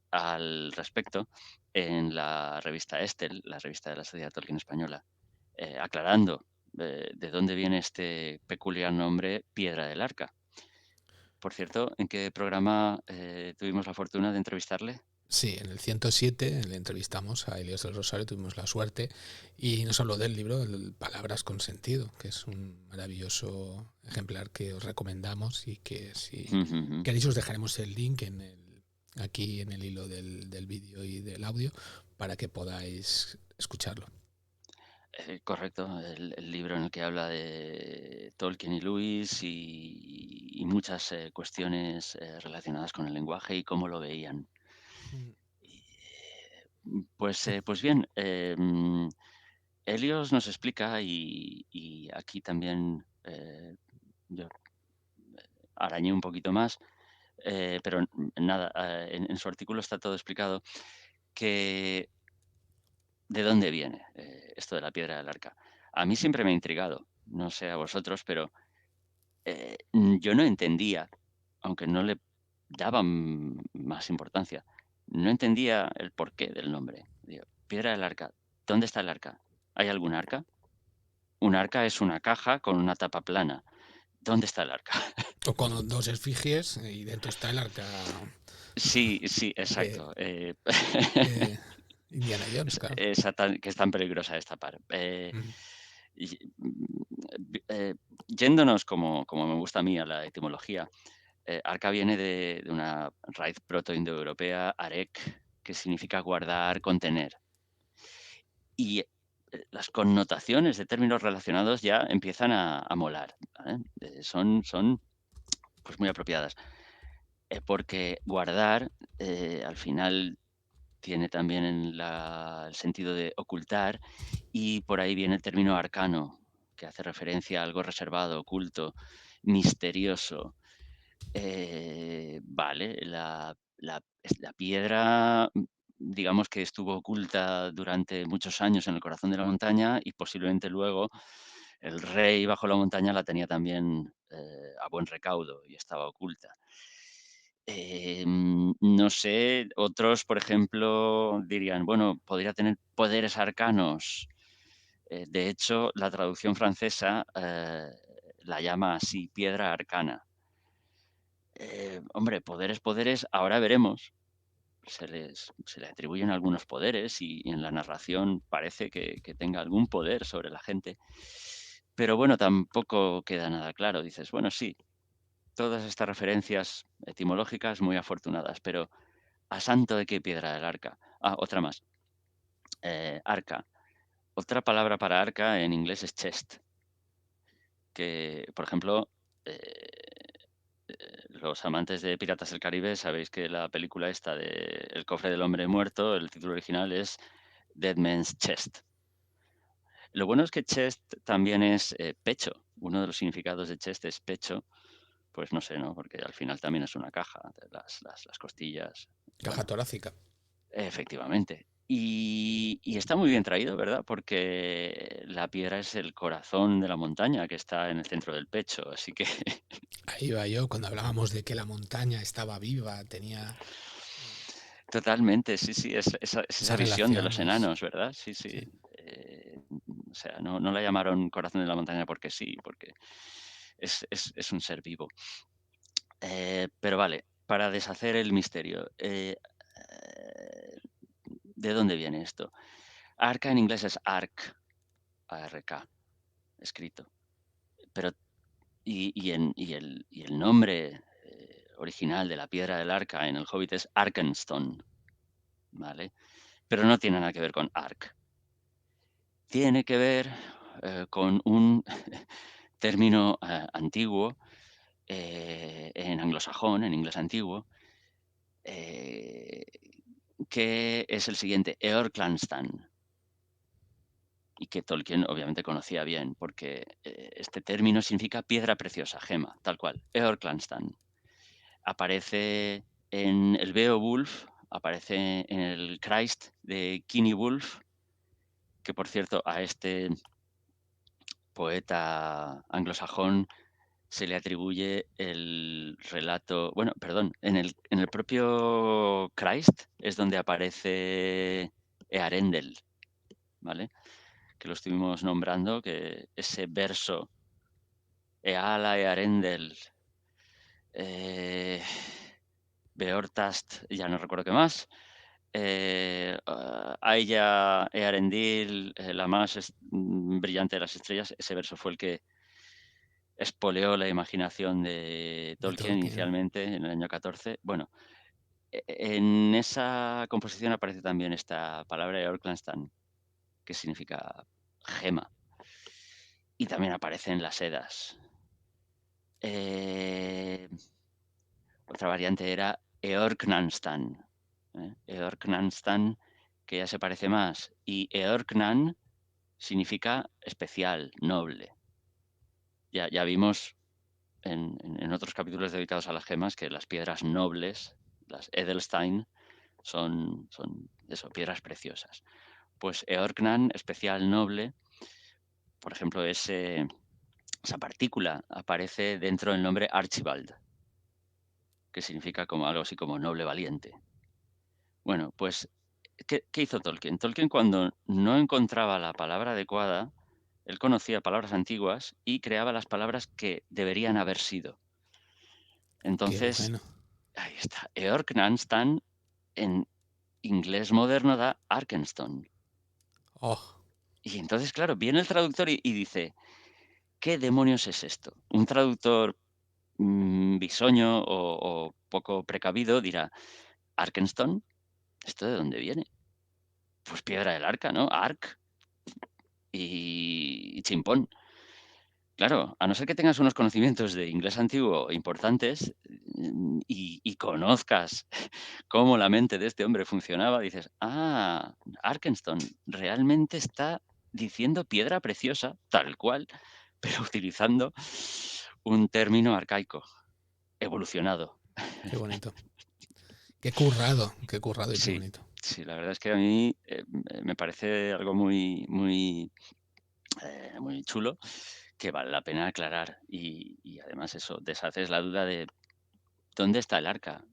al respecto en la revista Estel, la revista de la Sociedad Tolkien Española, aclarando de dónde viene este peculiar nombre Piedra del Arca. Por cierto, ¿en qué programa tuvimos la fortuna de entrevistarle? Sí, en el 107 le entrevistamos a Elías del Rosario, tuvimos la suerte y nos habló del libro Palabras con sentido, que es un maravilloso ejemplar que os recomendamos y que si queréis os dejaremos el link aquí en el hilo del vídeo y del audio para que podáis escucharlo. Correcto, el libro en el que habla de Tolkien y Lewis, y muchas cuestiones relacionadas con el lenguaje y cómo lo veían. Y, pues bien, Helios nos explica, y aquí también yo arañé un poquito más, pero nada, en su artículo está todo explicado, que de dónde viene esto de la piedra del arca. A mí siempre me ha intrigado, no sé a vosotros, pero yo no entendía, aunque no le daba más importancia, no entendía el porqué del nombre. Digo, piedra del arca, ¿dónde está el arca? ¿Hay algún arca? Un arca es una caja con una tapa plana. ¿Dónde está el arca? O con dos esfigies y dentro está el arca Sí, sí, que, exacto. que Indiana Jones, claro. Que es tan peligrosa esta par. Ujú. Y, yéndonos como me gusta a mí a la etimología, arca viene de una raíz protoindoeuropea, arek, que significa guardar, contener. Y las connotaciones de términos relacionados ya empiezan a molar, ¿vale? Son pues muy apropiadas, porque guardar al final tiene también el sentido de ocultar y por ahí viene el término arcano, que hace referencia a algo reservado, oculto, misterioso. Vale, la piedra, digamos que estuvo oculta durante muchos años en el corazón de la montaña y posiblemente luego el rey bajo la montaña la tenía también a buen recaudo y estaba oculta. No sé, otros, por ejemplo, dirían, bueno, podría tener poderes arcanos. De hecho, la traducción francesa la llama así, piedra arcana. Hombre, poderes, ahora veremos. Se le atribuyen algunos poderes y en la narración parece que tenga algún poder sobre la gente. Pero bueno, tampoco queda nada claro. Dices, bueno, sí, todas estas referencias etimológicas muy afortunadas, pero ¿a santo de qué piedra del arca? Ah, otra más. Arca. Otra palabra para arca en inglés es chest, que, por ejemplo, los amantes de Piratas del Caribe sabéis que la película esta de El cofre del hombre muerto, el título original es Dead Man's Chest. Lo bueno es que chest también es pecho. Uno de los significados de chest es pecho. Pues no sé, ¿no? Porque al final también es una caja, de las costillas. Caja Bueno, torácica. efectivamente. Y está muy bien traído, ¿verdad? Porque la piedra es el corazón de la montaña que está en el centro del pecho. Así que Ahí iba yo cuando hablábamos de que la montaña estaba viva, tenía totalmente, sí, sí, es esa esa visión de relación los es... enanos, ¿verdad? Sí, sí. Sí. O sea, no la llamaron corazón de la montaña porque sí, porque es un ser vivo. Pero vale, para deshacer el misterio, ¿de dónde viene esto? Arca en inglés es ark, ARK, escrito. Pero, y el nombre original de la piedra del arca en el Hobbit es Arkenstone, ¿vale? Pero no tiene nada que ver con Ark. Tiene que ver con un término antiguo en anglosajón, en inglés antiguo, eh, que es el siguiente, Eorclanstan, y que Tolkien obviamente conocía bien, porque este término significa piedra preciosa, gema, tal cual, Eorclanstan. Aparece en el Beowulf, aparece en el Christ de Kinniwulf, que por cierto a este poeta anglosajón se le atribuye el relato, bueno, perdón, en el propio Christ es donde aparece Earendel, ¿vale? Que lo estuvimos nombrando, que ese verso, Eala Earendel, eh, Beortast, ya no recuerdo qué más, Aia Earendil, la más brillante de las estrellas, ese verso fue el que espoleó la imaginación de De Tolkien Tolkien. inicialmente en el año 14. Bueno, en esa composición aparece también esta palabra Eorclanstan, que significa gema, y también aparece en las Edas. Eh, Otra variante era Eorknanstan, Eorknanstan, que ya se parece más, y Eorknan significa especial, noble. Ya vimos en otros capítulos dedicados a las gemas que las piedras nobles, las Edelstein, son eso, piedras preciosas. Pues Eorknan, especial noble, por ejemplo, esa partícula aparece dentro del nombre Archibald, que significa como algo así como noble valiente. Bueno, pues, ¿qué hizo Tolkien? Tolkien, cuando no encontraba la palabra adecuada, él conocía palabras antiguas y creaba las palabras que deberían haber sido. Qué Entonces, bueno. está Eorknanstan, en inglés moderno da Arkenstone. Oh, Y entonces, claro, viene el traductor y dice: "¿Qué demonios es esto?". Un traductor, bisoño o poco precavido dirá: "¿Arkenstone? ¿Esto de dónde viene?". Pues piedra del arca, ¿no? Ark y chimpón. Claro, a no ser que tengas unos conocimientos de inglés antiguo importantes, y conozcas cómo la mente de este hombre funcionaba, dices: "Ah, Arkenstone realmente está diciendo piedra preciosa, tal cual, pero utilizando un término arcaico, evolucionado". qué bonito. Qué currado y qué Sí, bonito. sí, la verdad es que a mí, me parece algo muy muy, muy chulo, que vale la pena aclarar. Y además eso, deshaces la duda de: "¿Dónde está el arca?".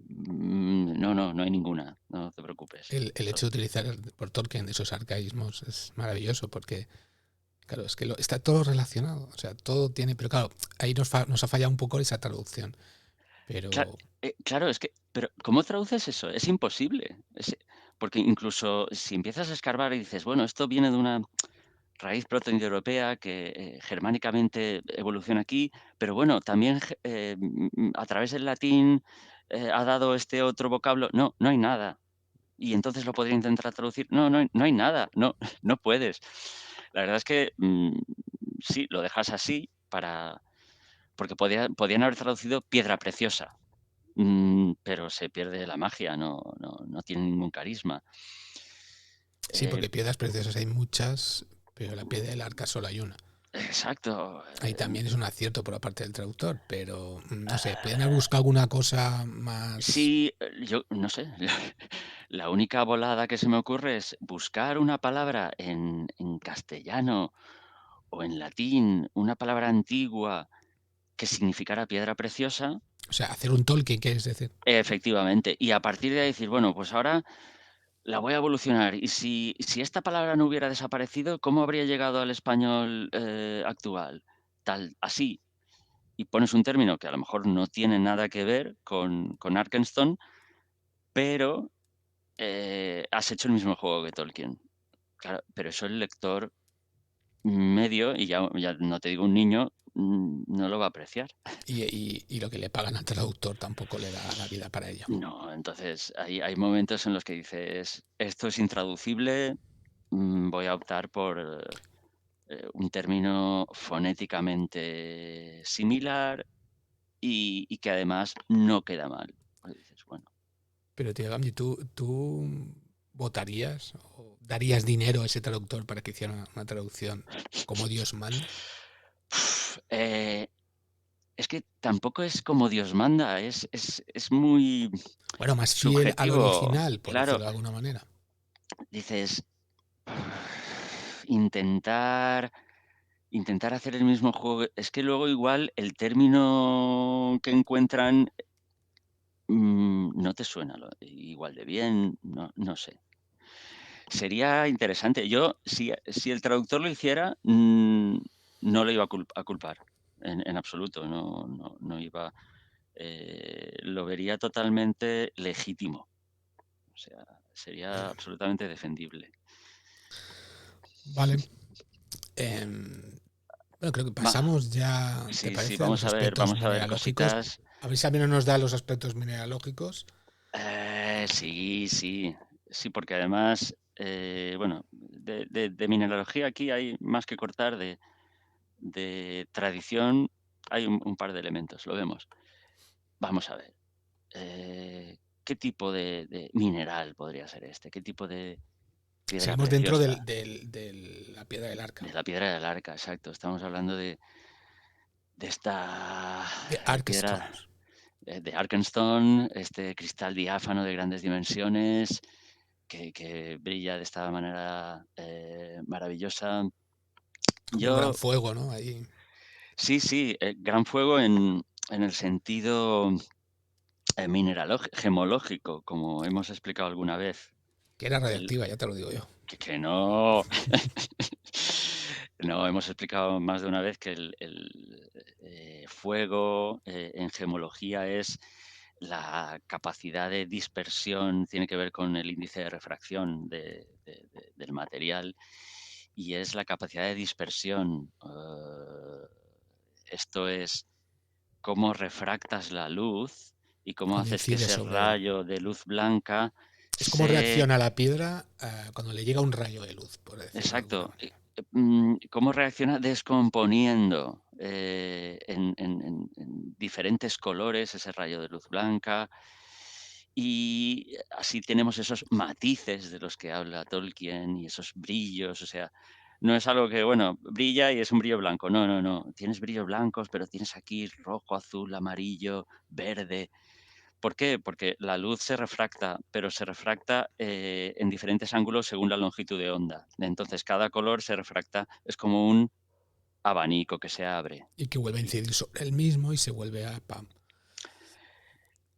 No hay ninguna, no te preocupes. El Eso hecho de utilizar por Tolkien esos arcaísmos es maravilloso porque, claro, es que está todo relacionado. O sea, todo tiene. Pero claro, ahí nos ha fallado un poco esa traducción. cla Pero. claro, es que pero, ¿cómo traduces eso? Es imposible. Porque incluso si empiezas a escarbar y dices: "Bueno, esto viene de una raíz protoindoeuropea que, germánicamente evoluciona aquí, pero bueno, también a través del latín, ha dado este otro vocablo". No, no hay nada. Y entonces lo podría intentar traducir. No hay nada, no, no puedes. La verdad es que, sí, lo dejas así porque podían haber traducido piedra preciosa, pero se pierde la magia, no tiene ningún carisma. Sí, Eh, porque piedras preciosas hay muchas, pero la piedra del arca solo hay una. exacto, Ahí también es un acierto por la parte del traductor, pero no sé, podrían haber ah, buscado alguna cosa más. sí, yo no sé, la única volada que se me ocurre es buscar una palabra en castellano o en latín, una palabra antigua que significara piedra preciosa, O sea, hacer un Tolkien, ¿quieres decir? efectivamente, y a partir de ahí decir, bueno, pues ahora la voy a evolucionar. Y si esta palabra no hubiera desaparecido, ¿cómo habría llegado al español, actual? Tal, así. Y pones un término que a lo mejor no tiene nada que ver con Arkenstone, pero, has hecho el mismo juego que Tolkien. Claro, pero eso el lector medio, y ya no te digo un niño, no lo va a apreciar. Y lo que le pagan al traductor tampoco le da la vida para ello. No, entonces hay momentos en los que dices: "Esto es intraducible, voy a optar por, un término fonéticamente similar y que además no queda mal". Pues dices: "Bueno". Pero, tío, Gamji, ¿tú votarías o darías dinero a ese traductor para que hiciera una traducción como Dios manda? Eh, es que tampoco es como Dios manda, es muy Bueno, más fiel al subjetivo. original, por Claro, decirlo de alguna manera. dices, intentar intentar hacer el mismo juego, es que luego igual el término que encuentran, no te suena igual de bien, no sé. Sería interesante. Yo, si el traductor lo hiciera, no lo iba a culpar en absoluto, no iba, lo vería totalmente legítimo, o sea, sería Ya. absolutamente defendible. Vale. Em, bueno, creo que Va, pasamos ya, ¿te sí, parece? A los aspectos vamos a ver mineralógicos. cositas. A ver si al menos nos da los aspectos mineralógicos. Sí, sí, sí, porque además, bueno, de mineralogía aquí hay más que cortar, de tradición hay un par de elementos, lo vemos. Vamos a ver, ¿qué tipo de mineral podría ser este? ¿Qué tipo de piedra Seguimos dentro preciosa? de la piedra del arca, De la piedra del arca, exacto. Estamos hablando de esta, de piedra, Arkstones. de Arkenstone, este cristal diáfano de grandes dimensiones que brilla de esta manera, maravillosa. Como un gran Yo fuego, ¿no? Ahí, sí, sí, gran fuego en el sentido, gemológico, como hemos explicado alguna vez. que era El radiactiva, ya te lo digo yo. que no. No, hemos explicado más de una vez que fuego, en gemología es la capacidad de dispersión tiene que ver con el índice de refracción del material y es la capacidad de dispersión. Esto es cómo refractas la luz y cómo Cuando haces que incide ese sobre él. rayo de luz blanca Es como se... reacciona la piedra cuando le llega un rayo de luz, por decirlo de alguna Exacto. manera. Cómo reacciona descomponiendo en diferentes colores ese rayo de luz blanca. Y así tenemos esos matices de los que habla Tolkien y esos brillos. O sea, no es algo que, bueno, brilla y es un brillo blanco. No, no, no. Tienes brillos blancos, pero tienes aquí rojo, azul, amarillo, verde. ¿Por qué? Porque la luz se refracta, pero se refracta en diferentes ángulos según la longitud de onda. Entonces, cada color se refracta, es como un abanico que se abre. Y que vuelve a Y, incidir sobre él mismo y se vuelve a pam.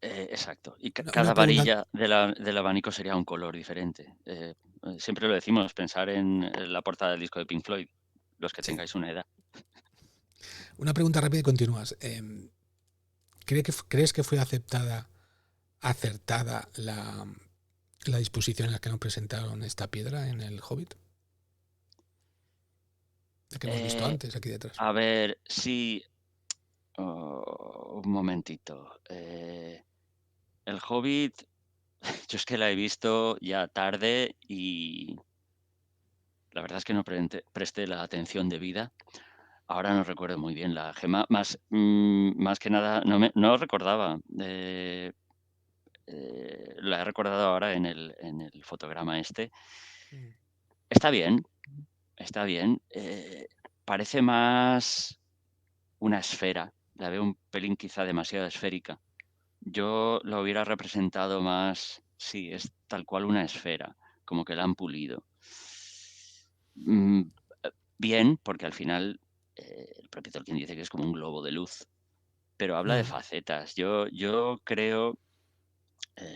exacto. Y Una cada pregunta. varilla del abanico sería un color diferente. Siempre lo decimos, pensar en la portada del disco de Pink Floyd, los que Sí. tengáis una edad. Una pregunta rápida y continúas. ¿Crees que fue acertada la disposición en la que nos presentaron esta piedra en el Hobbit? La que hemos visto Eh, antes, aquí detrás. a ver, sí, un momentito. El Hobbit, yo es que la he visto ya tarde y la verdad es que no presté la atención debida. Ahora no recuerdo muy bien la gema, más que nada no recordaba. La he recordado ahora en el fotograma este. Mm. Está bien, está bien. Parece más una esfera. La veo un pelín quizá demasiado esférica. Yo lo hubiera representado más, sí, es tal cual una esfera, como que la han pulido. Mm, Bien, porque al final el propio Tolkien dice que es como un globo de luz, pero habla de Mm. facetas. Yo creo,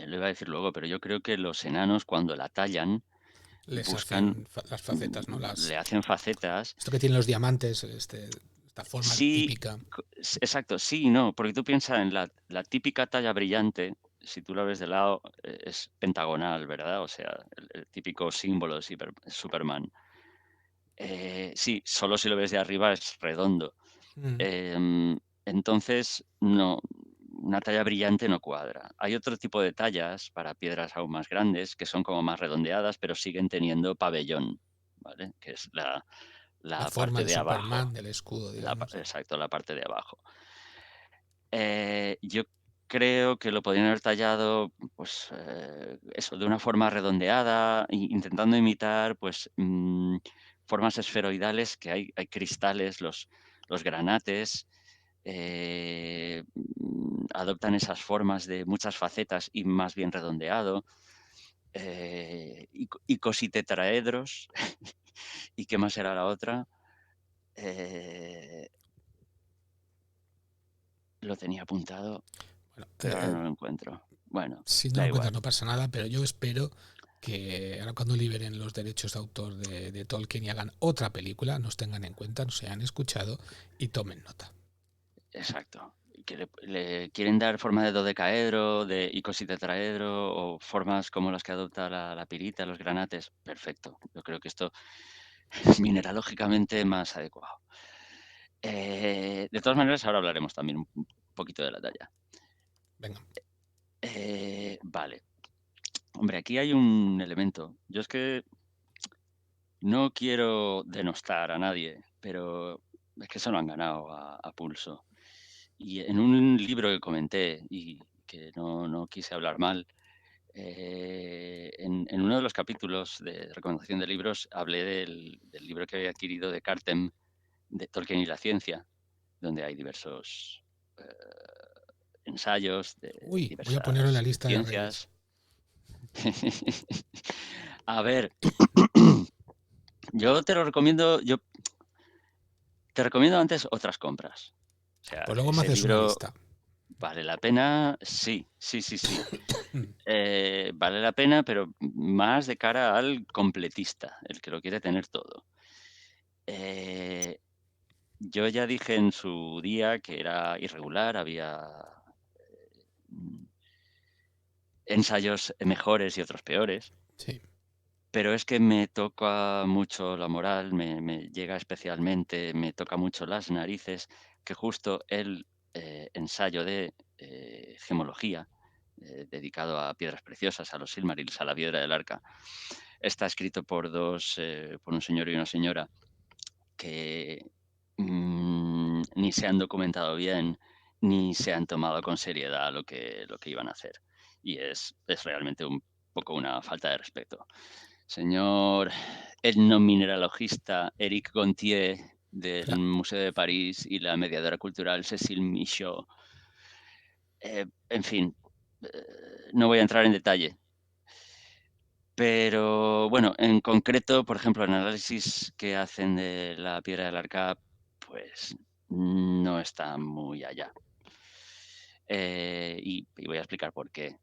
lo iba a decir luego, pero yo creo que los enanos cuando la tallan Les buscan, hacen las facetas, ¿no? le hacen facetas. Esto que tienen los diamantes, esta forma Sí, típica. exacto, sí y no, porque tú piensas en la típica talla brillante, si tú la ves de lado, es pentagonal, ¿verdad? O sea, el típico símbolo de Superman. Sí, solo si lo ves de arriba es redondo. Mm. Entonces, no, una talla brillante no cuadra. Hay otro tipo de tallas para piedras aún más grandes que son como más redondeadas, pero siguen teniendo pabellón, ¿vale? Que es La la forma parte de de abajo. Superman, del escudo, digamos. Exacto, la parte de abajo. Yo creo que lo podrían haber tallado, pues, eso, de una forma redondeada, intentando imitar, pues, formas esferoidales que hay cristales, los granates, adoptan esas formas de muchas facetas y más bien redondeado, icositetraedros, ¿y qué más era la otra? Eh, lo tenía apuntado, Bueno, pero ahora no lo encuentro. Bueno, si no lo da encuentras igual. no pasa nada, pero yo espero que ahora cuando liberen los derechos de autor de Tolkien y hagan otra película, nos tengan en cuenta, nos hayan escuchado y tomen nota. Exacto. Y que le quieren dar forma de dodecaedro, de icositetraedro o formas como las que adopta la pirita, los granates. Perfecto. Yo creo que esto es mineralógicamente más adecuado. De todas maneras, ahora hablaremos también un poquito de la talla. Venga, Vale. Hombre, aquí hay un elemento. Yo es que no quiero denostar a nadie, pero es que se lo han ganado a pulso. Y en un libro que comenté y que no quise hablar mal, en uno de los capítulos de recomendación de libros hablé del libro que había adquirido de Cartem, de Tolkien y la ciencia, donde hay diversos eh, ensayos de uy, voy a ponerlo en la diversas lista de Reddit. ciencias. A ver, yo te lo recomiendo, yo te recomiendo antes otras compras. O sea, Pues luego me ese haces una libro lista. vale la pena, sí, sí, sí, sí. Mm. Vale la pena, pero más de cara al completista, el que lo quiere tener todo. Eh, yo ya dije en su día que era irregular, había ensayos mejores y otros peores, Sí, pero es que me toca mucho la moral, me llega especialmente, me toca mucho las narices, que justo el ensayo de gemología, dedicado a piedras preciosas, a los Silmarils, a la piedra del arca, está escrito por un señor y una señora que ni se han documentado bien, ni se han tomado con seriedad lo que iban a hacer. Y es realmente un poco una falta de respeto. Señor etnomineralogista Eric Gontier del claro. Museo de París y la mediadora cultural Cécile Michaud. En fin, no voy a entrar en detalle, pero bueno, en concreto, por ejemplo, el análisis que hacen de la piedra del Arca, pues no está muy allá. Y voy a explicar por qué.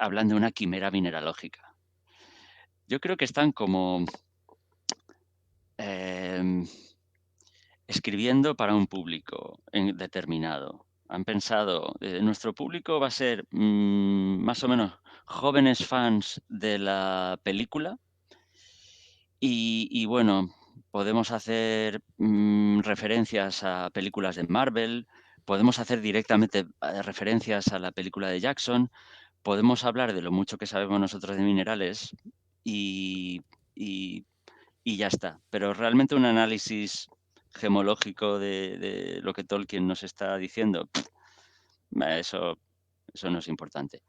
Hablan de una quimera mineralógica. Yo creo que están como em, escribiendo para un público determinado. Han pensado, nuestro público va a ser más o menos jóvenes fans de la película y bueno, podemos hacer referencias a películas de Marvel, podemos hacer directamente referencias a la película de Jackson, podemos hablar de lo mucho que sabemos nosotros de minerales y, y y ya está. Pero realmente un análisis gemológico de lo que Tolkien nos está diciendo, eso, eso no es importante.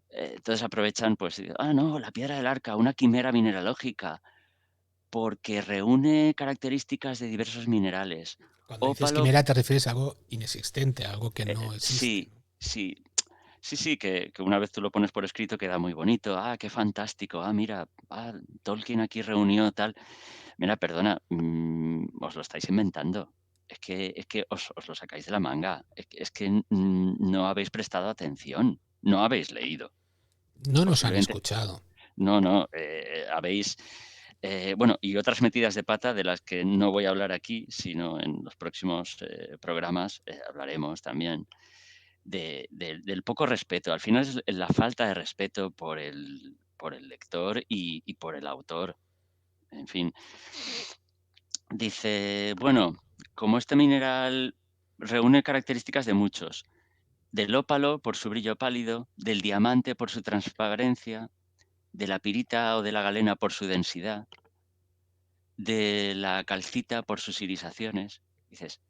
Entonces aprovechan, pues, no, la piedra del arca, una quimera mineralógica, porque reúne características de diversos minerales. Cuando dices Ópalo, quimera te refieres a algo inexistente, a algo que no existe, sí, sí, sí, que una vez tú lo pones por escrito queda muy bonito. Ah, qué fantástico. Ah, mira, Tolkien aquí reunió tal. Mira, perdona, os lo estáis inventando. Es que os lo sacáis de la manga. Es que no habéis prestado atención, no habéis leído. no nos han Posiblemente, escuchado. no, no, habéis, bueno, y otras metidas de pata de las que no voy a hablar aquí, sino en los próximos programas hablaremos también del poco respeto. Al final es la falta de respeto por el lector y por el autor. En fin, dice, bueno, como este mineral reúne características de muchos, del ópalo por su brillo pálido, del diamante por su transparencia, de la pirita o de la galena por su densidad, de la calcita por sus irisaciones, dices,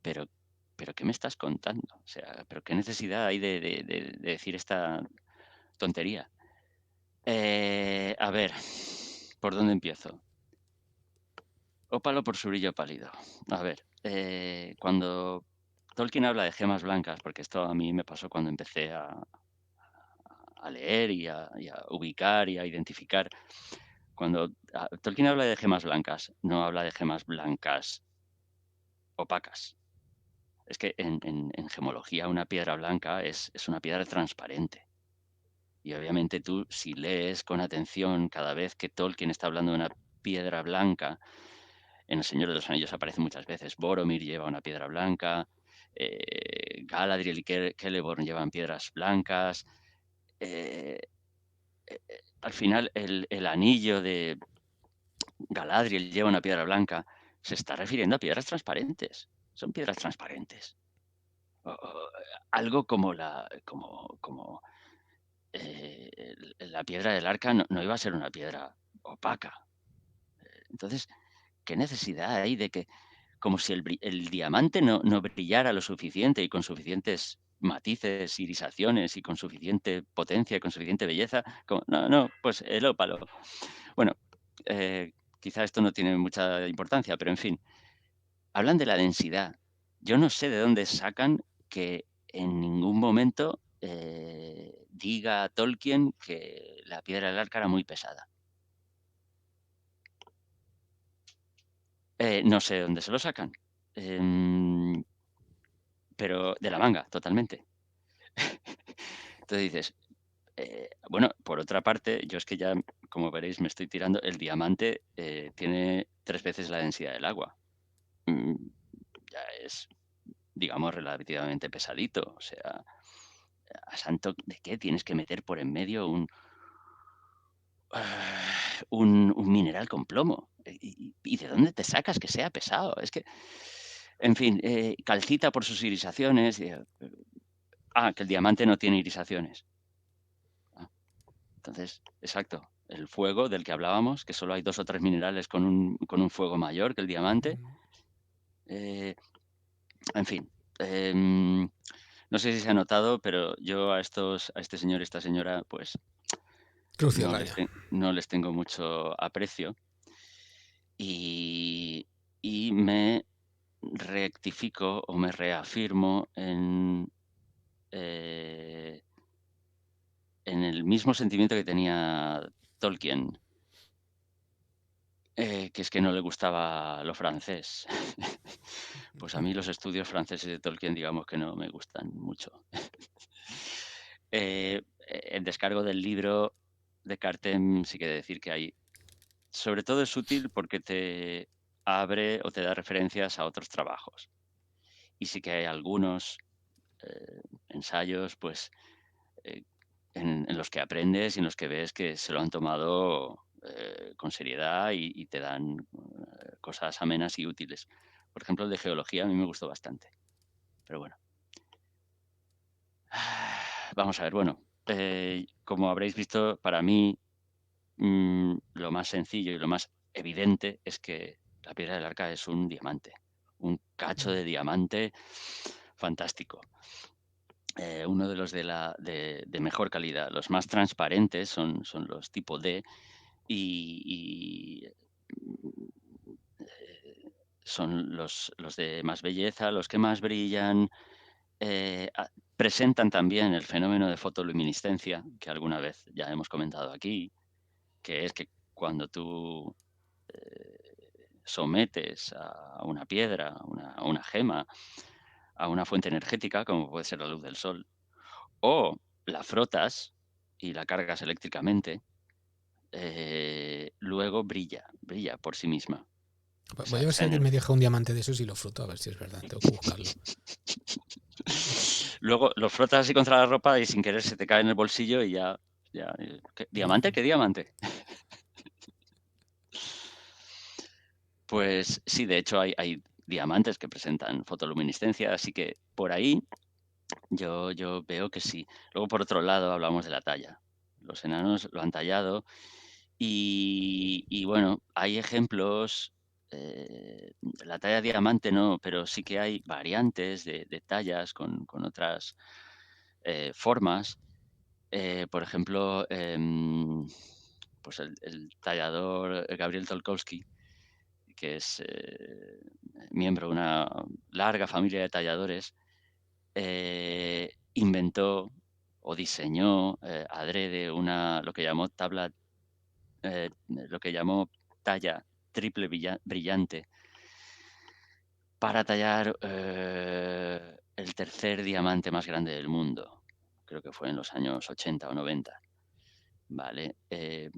pero, pero ¿qué me estás contando? O sea, ¿pero qué necesidad hay de decir esta tontería? A ver, ¿por dónde empiezo? Ópalo por su brillo pálido. A ver, cuando Tolkien habla de gemas blancas, porque esto a mí me pasó cuando empecé a leer y a ubicar y a identificar. Cuando Tolkien habla de gemas blancas, no habla de gemas blancas opacas. Es que en gemología una piedra blanca es una piedra transparente. Y obviamente tú, si lees con atención cada vez que Tolkien está hablando de una piedra blanca, en El Señor de los Anillos aparece muchas veces. Boromir lleva una piedra blanca, Galadriel y Celeborn llevan piedras blancas. eh, Al final, el anillo de Galadriel lleva una piedra blanca. Se está refiriendo a piedras transparentes. Son piedras transparentes. Algo como la piedra del arca no iba a ser una piedra opaca. Entonces, ¿qué necesidad hay de que como si el diamante no brillara lo suficiente y con suficientes matices, irisaciones y con suficiente potencia y con suficiente belleza? No, pues el ópalo. Bueno, quizá esto no tiene mucha importancia, pero en fin, hablan de la densidad. Yo no sé de dónde sacan que en ningún momento diga Tolkien que la piedra del arca era muy pesada. No sé de dónde se lo sacan. Em, pero de la manga, totalmente. Entonces dices, bueno, por otra parte, yo es que ya, como veréis, me estoy tirando, el diamante tiene 3 veces la densidad del agua. Mm, ya es, digamos, relativamente pesadito. O sea, ¿A santo de qué tienes que meter por en medio un mineral con plomo? ¿Y de dónde te sacas que sea pesado? Es que, en fin, calcita por sus irisaciones. Que el diamante no tiene irisaciones. Ah, entonces, exacto. El fuego del que hablábamos, que solo hay 2 o 3 minerales con un fuego mayor que el diamante. Ujú. eh, en fin, em, no sé si se ha notado, pero yo a este señor y esta señora, pues Cruz y raya. no les tengo mucho aprecio y me rectifico o me reafirmo eh, en el mismo sentimiento que tenía Tolkien, que es que no le gustaba lo francés. Pues a mí los estudios franceses de Tolkien, digamos que no me gustan mucho. El descargo del libro de Cartem sí que he de decir que hay, sobre todo es útil porque te abre o te da referencias a otros trabajos. Y sí que hay algunos ensayos, pues, eh, en los que aprendes y en los que ves que se lo han tomado con seriedad y te dan cosas amenas y útiles. Por ejemplo, el de geología a mí me gustó bastante. Pero bueno. Vamos a ver, bueno, como habréis visto, para mí lo más sencillo y lo más evidente es que la piedra del arca es un diamante, un cacho de diamante fantástico. Uno de los de mejor calidad. Los más transparentes son los tipo D y son los de más belleza, los que más brillan. Presentan también el fenómeno de fotoluminiscencia, que alguna vez ya hemos comentado aquí, que es que cuando tú sometes a una piedra, a una gema, a una fuente energética, como puede ser la luz del sol, o la frotas y la cargas eléctricamente, luego brilla por sí misma. O Voy sea, a ver si esa alguien me energía. deja un diamante de esos y lo fruto, a ver si es verdad. Tengo que buscarlo. Luego lo frotas así contra la ropa y sin querer se te cae en el bolsillo y ya, ¿qué? ¿Diamante? ¿Qué diamante? Pues sí, de hecho hay diamantes que presentan fotoluminiscencia, así que por ahí yo veo que sí. Luego, por otro lado, hablamos de la talla. Los enanos lo han tallado y bueno, hay ejemplos, la talla diamante no, pero sí que hay variantes de tallas con otras, formas. Por ejemplo, pues el tallador Gabriel Tolkowski, que es, miembro de una larga familia de talladores, inventó o diseñó, adrede lo que llamó lo que llamó talla triple brillante para tallar, el tercer diamante más grande del mundo. Creo que fue en los años 80 o 90. Vale, de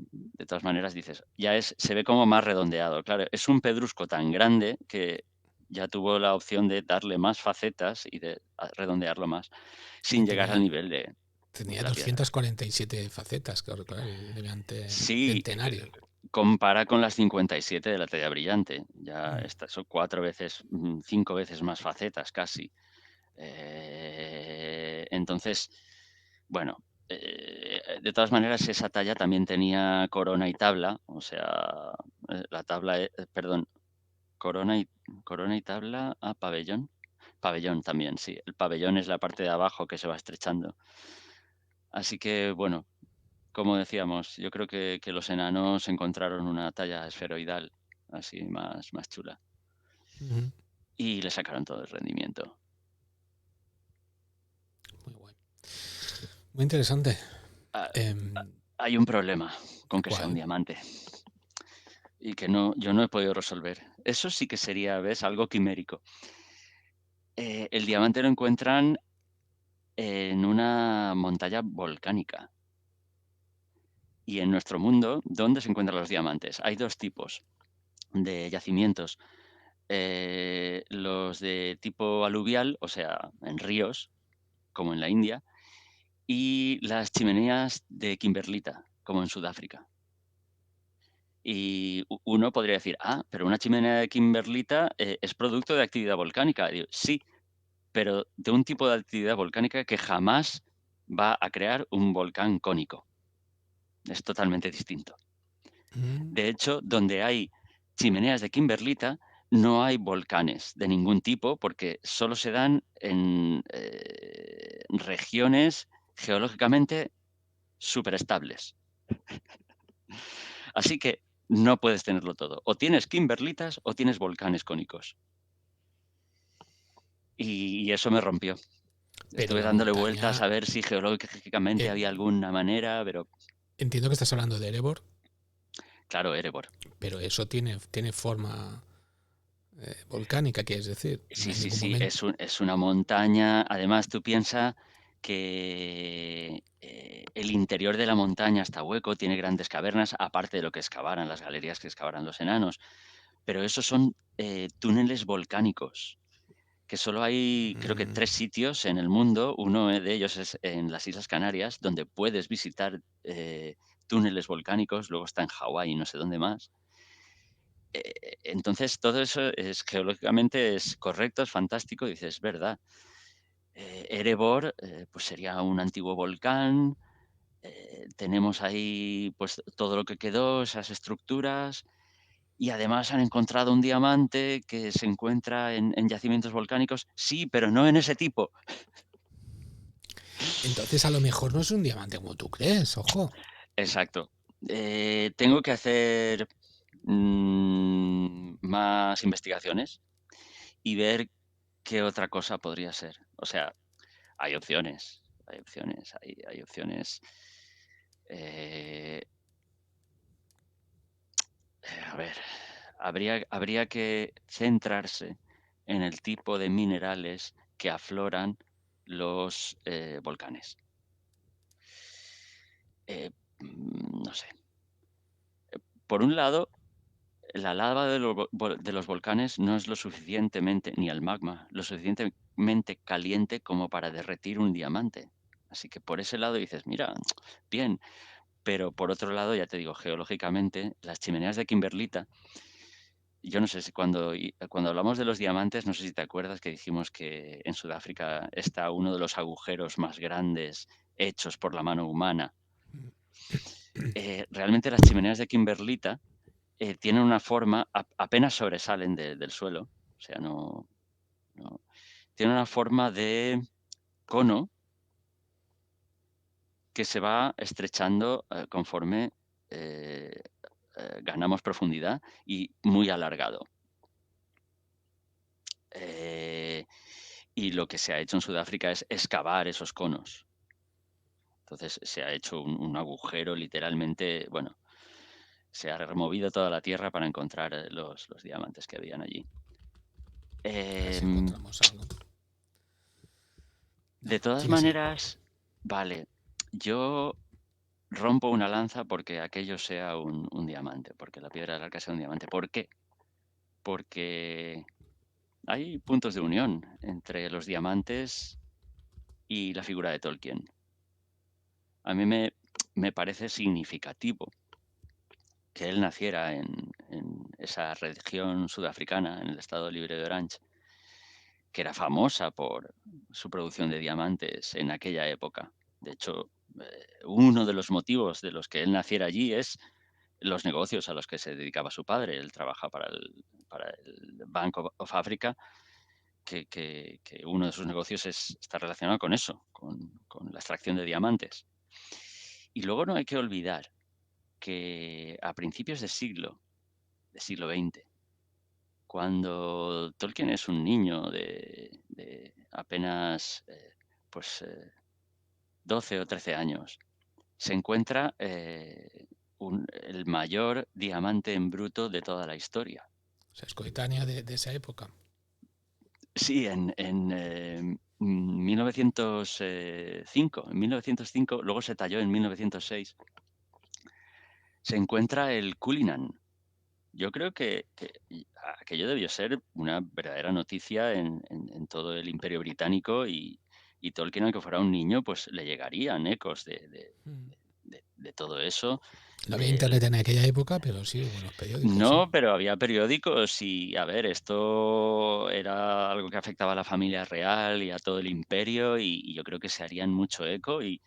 todas maneras dices, se ve como más redondeado. Claro, es un pedrusco tan grande que ya tuvo la opción de darle más facetas y de redondearlo más, Y sin llegar al nivel de tenía la piedra. 247 facetas, claro, claro, el diamante Sí, centenario. compara con las 57 de la talla brillante. Ya Mm. estas son 4 veces, 5 veces más facetas casi. Entonces, bueno, de todas maneras, esa talla también tenía corona y tabla, o sea, la tabla, perdón, corona y tabla, pabellón. Pabellón también, sí. El pabellón es la parte de abajo que se va estrechando. Así que, bueno, como decíamos, yo creo que los enanos encontraron una talla esferoidal, así más chula, Ujú. y le sacaron todo el rendimiento. Muy guay. Muy interesante. Ah, Em, Hay un problema con que sea un ¿Cuál? diamante y que yo no he podido resolver. Eso sí que sería, ¿ves? Algo quimérico. El diamante lo encuentran en una montaña volcánica. Y en nuestro mundo, ¿dónde se encuentran los diamantes? Hay 2 tipos de yacimientos. Los de tipo aluvial, o sea, en ríos, como en la India, y las chimeneas de kimberlita, como en Sudáfrica. Y uno podría decir, pero una chimenea de kimberlita es producto de actividad volcánica. Y digo, sí, pero de un tipo de actividad volcánica que jamás va a crear un volcán cónico. Es totalmente distinto. Mm. De hecho, donde hay chimeneas de kimberlita, no hay volcanes de ningún tipo, porque solo se dan en regiones geológicamente superestables. Así que no puedes tenerlo todo. O tienes kimberlitas o tienes volcanes cónicos. Y eso me rompió. Pero Estuve la dándole vueltas montaña, a ver si geológicamente eh, había alguna manera, pero entiendo que estás hablando de Erebor, claro, Erebor. pero eso tiene forma volcánica, quieres decir. Sí, En sí, ningún sí, momento. es una montaña. Además, tú piensas que el interior de la montaña está hueco, tiene grandes cavernas, aparte de lo que excavaran, las galerías que excavaran los enanos. Pero esos son túneles volcánicos, que solo hay, creo que, Mm. 3 sitios en el mundo. Uno de ellos es en las Islas Canarias, donde puedes visitar túneles volcánicos, luego está en Hawái y no sé dónde más. Entonces, todo eso es geológicamente es correcto, es fantástico, y dices: "Es verdad". Erebor, pues sería un antiguo volcán, tenemos ahí, pues, todo lo que quedó, esas estructuras, y además han encontrado un diamante que se encuentra en yacimientos volcánicos. Sí, pero no en ese tipo. Entonces a lo mejor no es un diamante como tú crees, ojo. Exacto. Tengo que hacer, más investigaciones y ver qué otra cosa podría ser. O sea, hay opciones, hay opciones. Eh, a ver, habría que centrarse en el tipo de minerales que afloran los, volcanes. Eh, no sé. Por un lado, la lava de los volcanes no es lo suficientemente, ni el magma, lo suficientemente caliente como para derretir un diamante. Así que por ese lado dices, mira, bien, pero por otro lado, ya te digo, geológicamente, las chimeneas de kimberlita, yo no sé si cuando hablamos de los diamantes, no sé si te acuerdas que dijimos que en Sudáfrica está uno de los agujeros más grandes hechos por la mano humana. Realmente las chimeneas de kimberlita tienen una forma, apenas sobresalen del suelo, o sea, no, tienen una forma de cono que se va estrechando conforme eh, ganamos profundidad y muy alargado. Eh, y lo que se ha hecho en Sudáfrica es excavar esos conos. Entonces se ha hecho un agujero literalmente, bueno, se ha removido toda la tierra para encontrar los diamantes que habían allí. A ver si Em, encontramos algo. de No, todas sigue, sigue. maneras, vale, yo rompo una lanza porque aquello sea un diamante, porque la piedra del arca sea un diamante. ¿Por qué? Porque hay puntos de unión entre los diamantes y la figura de Tolkien. A mí me parece significativo que él naciera en esa región sudafricana, en el estado libre de Orange, que era famosa por su producción de diamantes en aquella época. De hecho, uno de los motivos de los que él naciera allí es los negocios a los que se dedicaba su padre. Él trabaja para el Bank of Africa, que uno de sus negocios está relacionado con eso, con la extracción de diamantes. Y luego no hay que olvidar que a principios de siglo XX, cuando Tolkien es un niño de apenas pues, 12 o 13 años, se encuentra el mayor diamante en bruto de toda la historia. O sea, es coetánea de esa época. Sí, en 1905. En 1905, luego se talló en 1906, se encuentra el Cullinan. Yo creo que aquello debió ser una verdadera noticia en todo el Imperio Británico y y Tolkien, aunque fuera un niño, pues le llegarían ecos Mm. de todo eso. No había del internet en aquella época, pero sí hubo unos periódicos, sí. No, pero había periódicos y, a ver, esto era algo que afectaba a la familia real y a todo el imperio, y yo creo que se harían mucho eco y,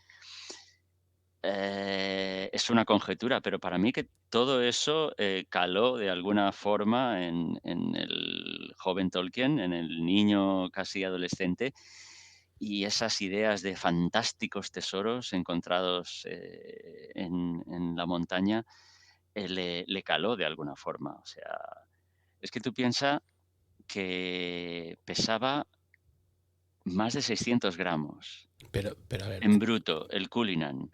es una conjetura, pero para mí que todo eso, caló de alguna forma en el joven Tolkien, en el niño casi adolescente, y esas ideas de fantásticos tesoros encontrados, en la montaña, le caló de alguna forma. O sea, es que tú piensa que pesaba más de 600 gramos Pero a ver, en bruto, el Cullinan.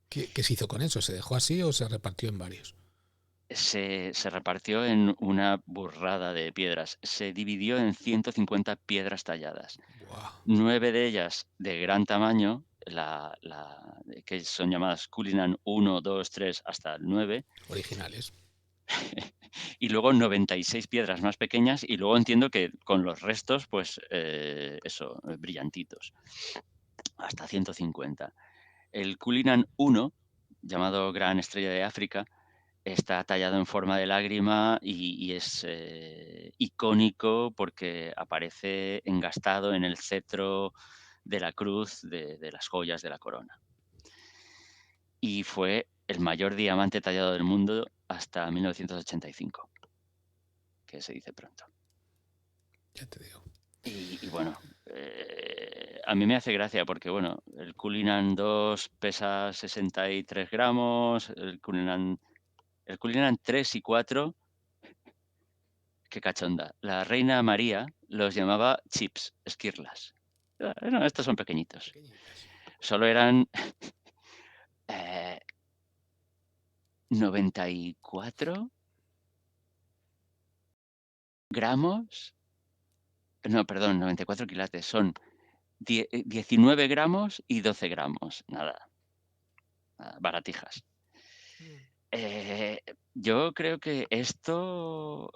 ¿qué se hizo con eso? ¿Se dejó así o se repartió en varios? Se repartió en una burrada de piedras. Se dividió en 150 piedras talladas. Buah, 9 de ellas de gran tamaño, que son llamadas Cullinan 1, 2, 3 hasta el 9, originales. y luego 96 piedras más pequeñas, y luego entiendo que con los restos, pues, eso, brillantitos, hasta 150. El Cullinan 1, llamado Gran Estrella de África, está tallado en forma de lágrima y es, icónico porque aparece engastado en el cetro de la cruz de las joyas de la corona. Y fue el mayor diamante tallado del mundo hasta 1985, que se dice pronto. Ya te digo. Y bueno, a mí me hace gracia porque, bueno, el Cullinan 2 pesa 63 gramos, el Cullinan 3 y 4, qué cachonda. La reina María los llamaba chips, esquirlas. No, estos son pequeñitos. Pequeñitas. Solo eran, eh, 94 gramos. No, perdón, 94 quilates. Son 19 gramos y 12 gramos. Nada, nada, baratijas. Mm. Eh, yo creo que esto,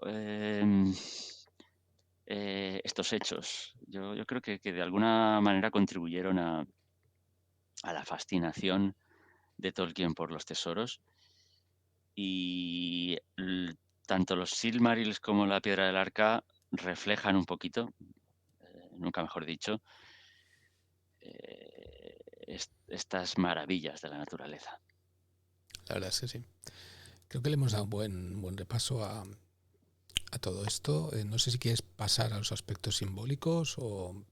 estos hechos, yo creo que de alguna manera contribuyeron a la fascinación de Tolkien por los tesoros, y tanto los Silmarils como la Piedra del Arca reflejan un poquito, nunca mejor dicho, estas maravillas de la naturaleza. La verdad es que sí. Creo que le hemos dado un buen repaso a todo esto. No sé si quieres pasar a los aspectos simbólicos o...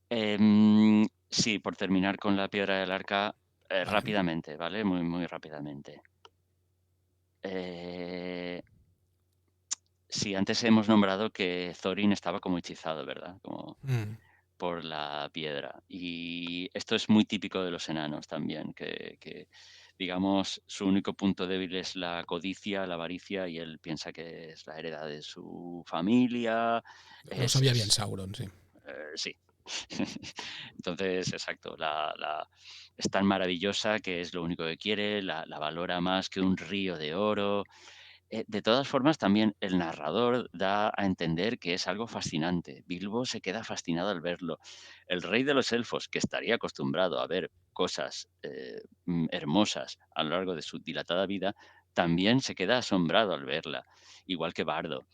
Sí, por terminar con la Piedra del Arca, Vale. rápidamente, ¿vale? Muy, muy rápidamente. Eh, sí, antes hemos nombrado que Thorin estaba como hechizado, ¿verdad? Como Mm. por la piedra. Y esto es muy típico de los enanos también, que, digamos, su único punto débil es la codicia, la avaricia, y él piensa que es la heredad de su familia. Lo sabía bien Sauron, sí. Sí. Entonces, exacto, es tan maravillosa que es lo único que quiere, la valora más que un río de oro. De todas formas, también el narrador da a entender que es algo fascinante. Bilbo se queda fascinado al verlo. El rey de los elfos, que estaría acostumbrado a ver cosas, hermosas a lo largo de su dilatada vida, también se queda asombrado al verla, igual que Bardo.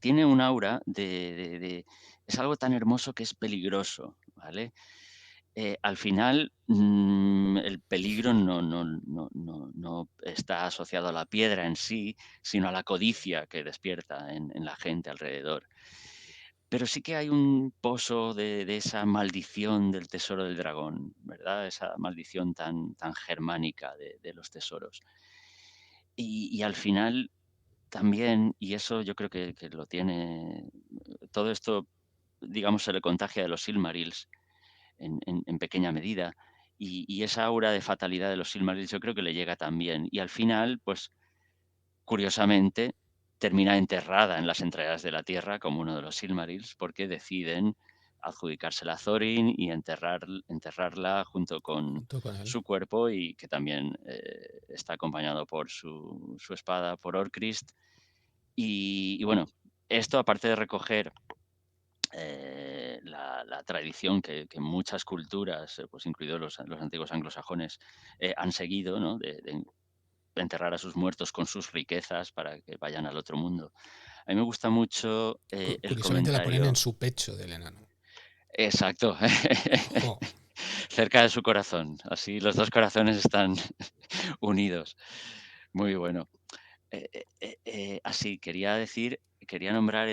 Tiene un aura es algo tan hermoso que es peligroso, ¿vale? Al final, el peligro no está asociado a la piedra en sí, sino a la codicia que despierta en la gente alrededor. Pero sí que hay un pozo de esa maldición del tesoro del dragón, ¿verdad? Esa maldición tan germánica de los tesoros. Y al final también, y eso yo creo que lo tiene, todo esto, digamos, se le contagia de los Silmarils en pequeña medida, y esa aura de fatalidad de los Silmarils yo creo que le llega también. Y al final, pues, curiosamente, termina enterrada en las entrañas de la tierra como uno de los Silmarils, porque deciden adjudicársela a Thorin y enterrarla junto con Junto con él. su cuerpo, y que también, está acompañado por su espada, por Orcrist. Y bueno, esto aparte de recoger, la tradición que muchas culturas, pues incluidos los antiguos anglosajones, han seguido, ¿no? De enterrar a sus muertos con sus riquezas para que vayan al otro mundo. A mí me gusta mucho el Curiosamente la ponen en comentario. su pecho del enano. Exacto. Oh, Cerca de su corazón. Así los dos corazones están unidos. Muy bueno. Así, quería nombrar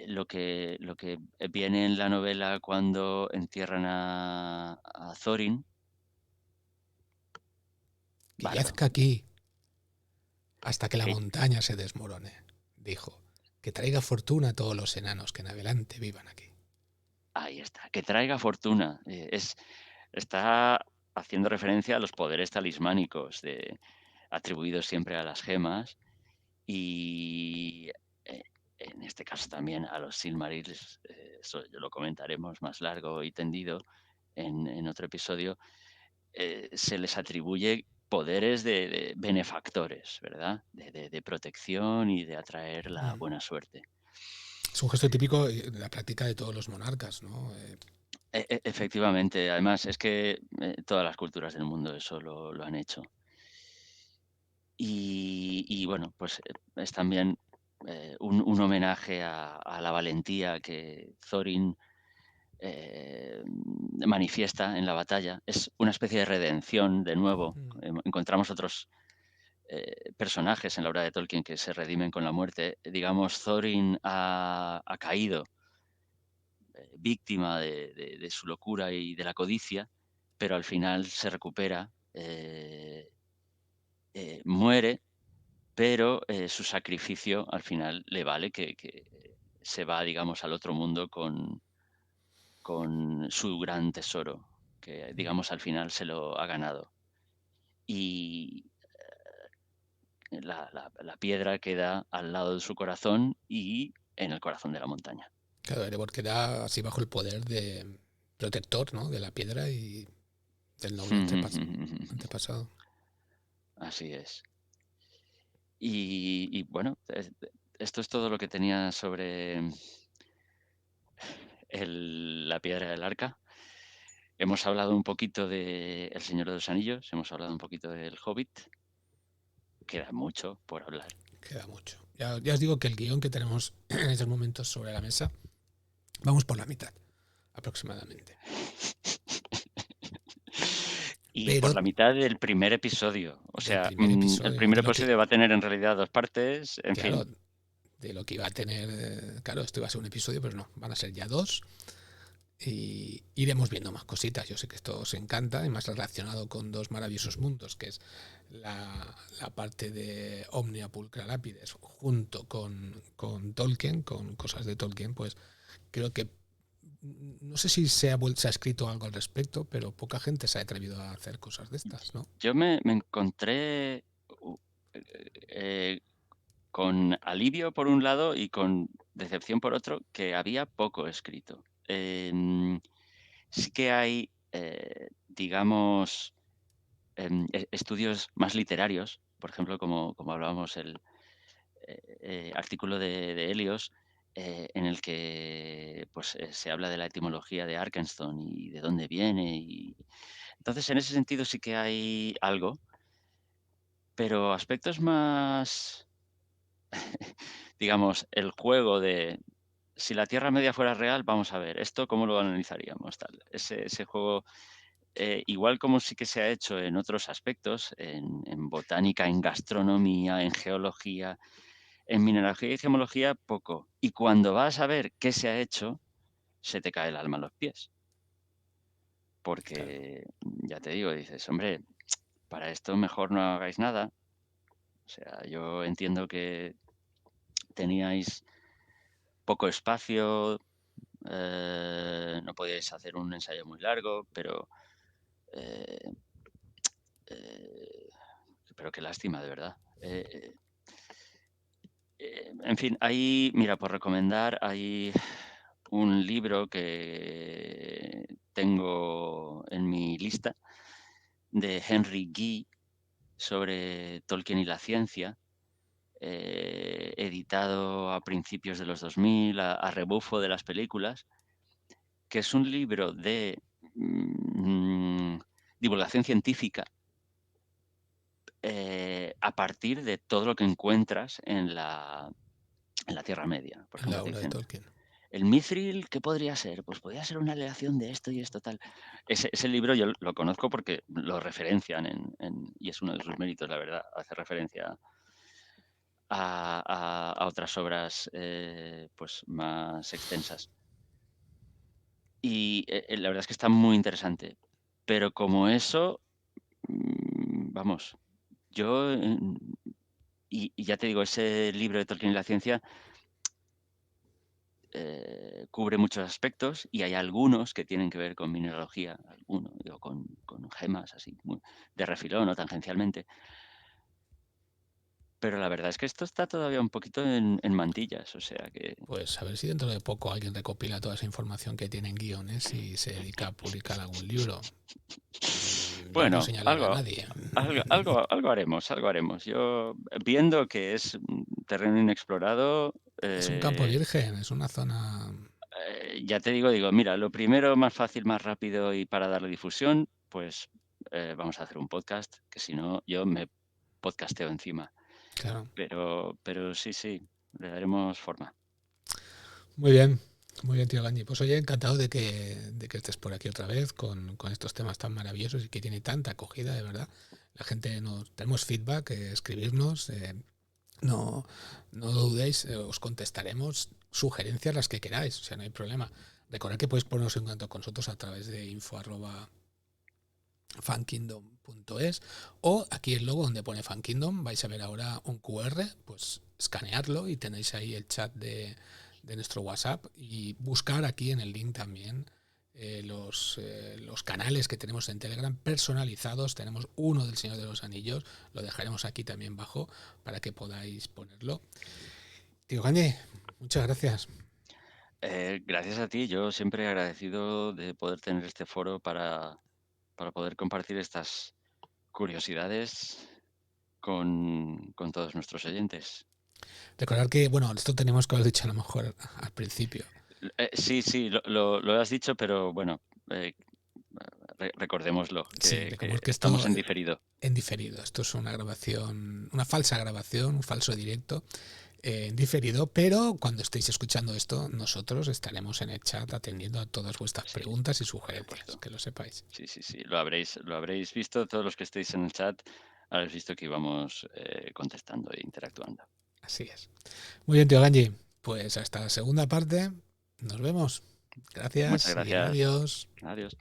lo que viene en la novela cuando entierran a Thorin. que Bardo. yazca aquí hasta que la Sí, montaña se desmorone, dijo. Que traiga fortuna a todos los enanos que en adelante vivan aquí. ahí está. Que traiga fortuna. Está haciendo referencia a los poderes talismánicos atribuidos siempre a las gemas y eh, en este caso también a los Silmarils. Eso ya lo comentaremos más largo y tendido en otro episodio. Se les atribuye poderes de benefactores, ¿verdad? De protección y de atraer la Mm. buena suerte. Es un gesto típico de la práctica de todos los monarcas, ¿no? Efectivamente, además es que todas las culturas del mundo eso lo han hecho. Y bueno, pues es también un homenaje a la valentía que Thorin manifiesta en la batalla. Es una especie de redención, de nuevo. Mm. Encontramos otros personajes en la obra de Tolkien que se redimen con la muerte. Digamos, Thorin ha caído víctima de su locura y de la codicia, pero al final se recupera, muere, pero su sacrificio al final le vale que se va, digamos, al otro mundo con su gran tesoro, que Mm. digamos al final se lo ha ganado. Y la piedra queda al lado de su corazón y en el corazón de la montaña. Claro, Erebor queda así bajo el poder de protector, ¿no? De la piedra y del noble antepasado. Así es. Y bueno, esto es todo lo que tenía sobre la piedra del arca. Hemos hablado un poquito de El Señor de los Anillos, hemos hablado un poquito del Hobbit. Queda mucho por hablar. Queda mucho. Ya os digo que el guión que tenemos en estos momentos sobre la mesa, vamos por la mitad, aproximadamente. Y por Pero la mitad del primer episodio. O del sea, primer el episodio, primer de lo que, episodio va a tener en realidad dos partes, en fin. claro, de lo que iba a tener, claro, esto iba a ser un episodio, pero no, van a ser ya dos. Y iremos viendo más cositas. Yo sé que esto os encanta, y más relacionado con dos maravillosos mundos, que es la parte de Omnia Pulcra Lápides, junto con Tolkien, con cosas de Tolkien, pues creo que no sé si se ha escrito algo al respecto, pero poca gente se ha atrevido a hacer cosas de estas, ¿no? Yo me encontré u- eh, con alivio por un lado y con decepción por otro, que había poco escrito. Sí que hay, digamos, estudios más literarios, por ejemplo, como hablábamos el artículo de Helios, en el que pues, se habla de la etimología de Arkenstone y de dónde viene. Entonces, en ese sentido sí que hay algo, pero aspectos más, digamos, el juego de si la Tierra Media fuera real, vamos a ver, esto cómo lo analizaríamos, tal. Ese juego, igual como sí que se ha hecho en otros aspectos, en botánica, en gastronomía, en geología, en mineralogía y gemología, poco. Y cuando vas a ver qué se ha hecho, se te cae el alma a los pies. Claro. Porque, ya te digo, dices, hombre, para esto mejor no hagáis nada. O sea, yo entiendo que teníais poco espacio, no podíais hacer un ensayo muy largo, eh, eh, pero qué lástima, de verdad. En fin, mira, por recomendar, hay un libro que tengo en mi lista de Henry Gee sobre Tolkien y la ciencia. editado a principios de los 2000, a rebufo de las películas, que es un libro de divulgación científica a partir de todo lo que encuentras en la Tierra Media. Por En la ejemplo, te obra de dicen, Tolkien. ¿el mithril qué podría ser? Pues podría ser una aleación de esto y esto tal. Ese libro yo lo conozco porque lo referencian y es uno de sus méritos, la verdad, hace referencia a otras obras pues más extensas. Y la verdad es que está muy interesante. Pero como eso, vamos, yo, y ya te digo, ese libro de Tolkien y la ciencia cubre muchos aspectos y hay algunos que tienen que ver con mineralogía, algunos, digo, con gemas así, de refilón o tangencialmente. Pero la verdad es que esto está todavía un poquito en mantillas, o sea que... Pues a ver si dentro de poco alguien recopila toda esa información que tiene en guiones y se dedica a publicar algún libro. Yo no Bueno, señalaré a algo, nadie. algo haremos, algo haremos. Yo, viendo que es un terreno inexplorado, Es un campo virgen, es una zona... ya te digo, mira, lo primero, más fácil, más rápido y para darle difusión, pues vamos a hacer un podcast, que si no, yo me podcasteo encima. Claro. Pero sí, sí, le daremos forma. Muy bien, tío Gandhi. Pues oye, encantado de que estés por aquí otra vez con estos temas tan maravillosos y que tiene tanta acogida, de verdad. La gente nos tenemos feedback, escribirnos, no, no dudéis, os contestaremos sugerencias las que queráis, o sea, no hay problema. Recordad que podéis poneros en contacto con nosotros a través de info@fankingdom.es o aquí el logo donde pone Fankingdom, vais a ver ahora un QR, pues escanearlo y tenéis ahí el chat de nuestro WhatsApp y buscar aquí en el link también los canales que tenemos en Telegram personalizados. Tenemos uno del Señor de los Anillos, lo dejaremos aquí también bajo para que podáis ponerlo. Tío Gandhi, muchas gracias. Gracias a ti, yo siempre agradecido de poder tener este foro para poder compartir estas curiosidades con todos nuestros oyentes. Recordar que, bueno, esto tenemos que haber dicho a lo mejor al principio. Sí, sí, lo has dicho, pero bueno, recordémoslo, Sí, que recordemos que estamos esto en diferido. en diferido. Esto es una grabación, una falsa grabación, un falso directo en diferido, pero cuando estéis escuchando esto, nosotros estaremos en el chat atendiendo a todas vuestras Sí, preguntas y por sugerencias, supuesto. que lo sepáis. Sí, sí, sí, lo habréis visto, todos los que estéis en el chat, habréis visto que íbamos contestando e interactuando. Así es. Muy bien, tío Ganji. Pues hasta la segunda parte. Nos vemos. Muchas Gracias y gracias. adiós. Adiós.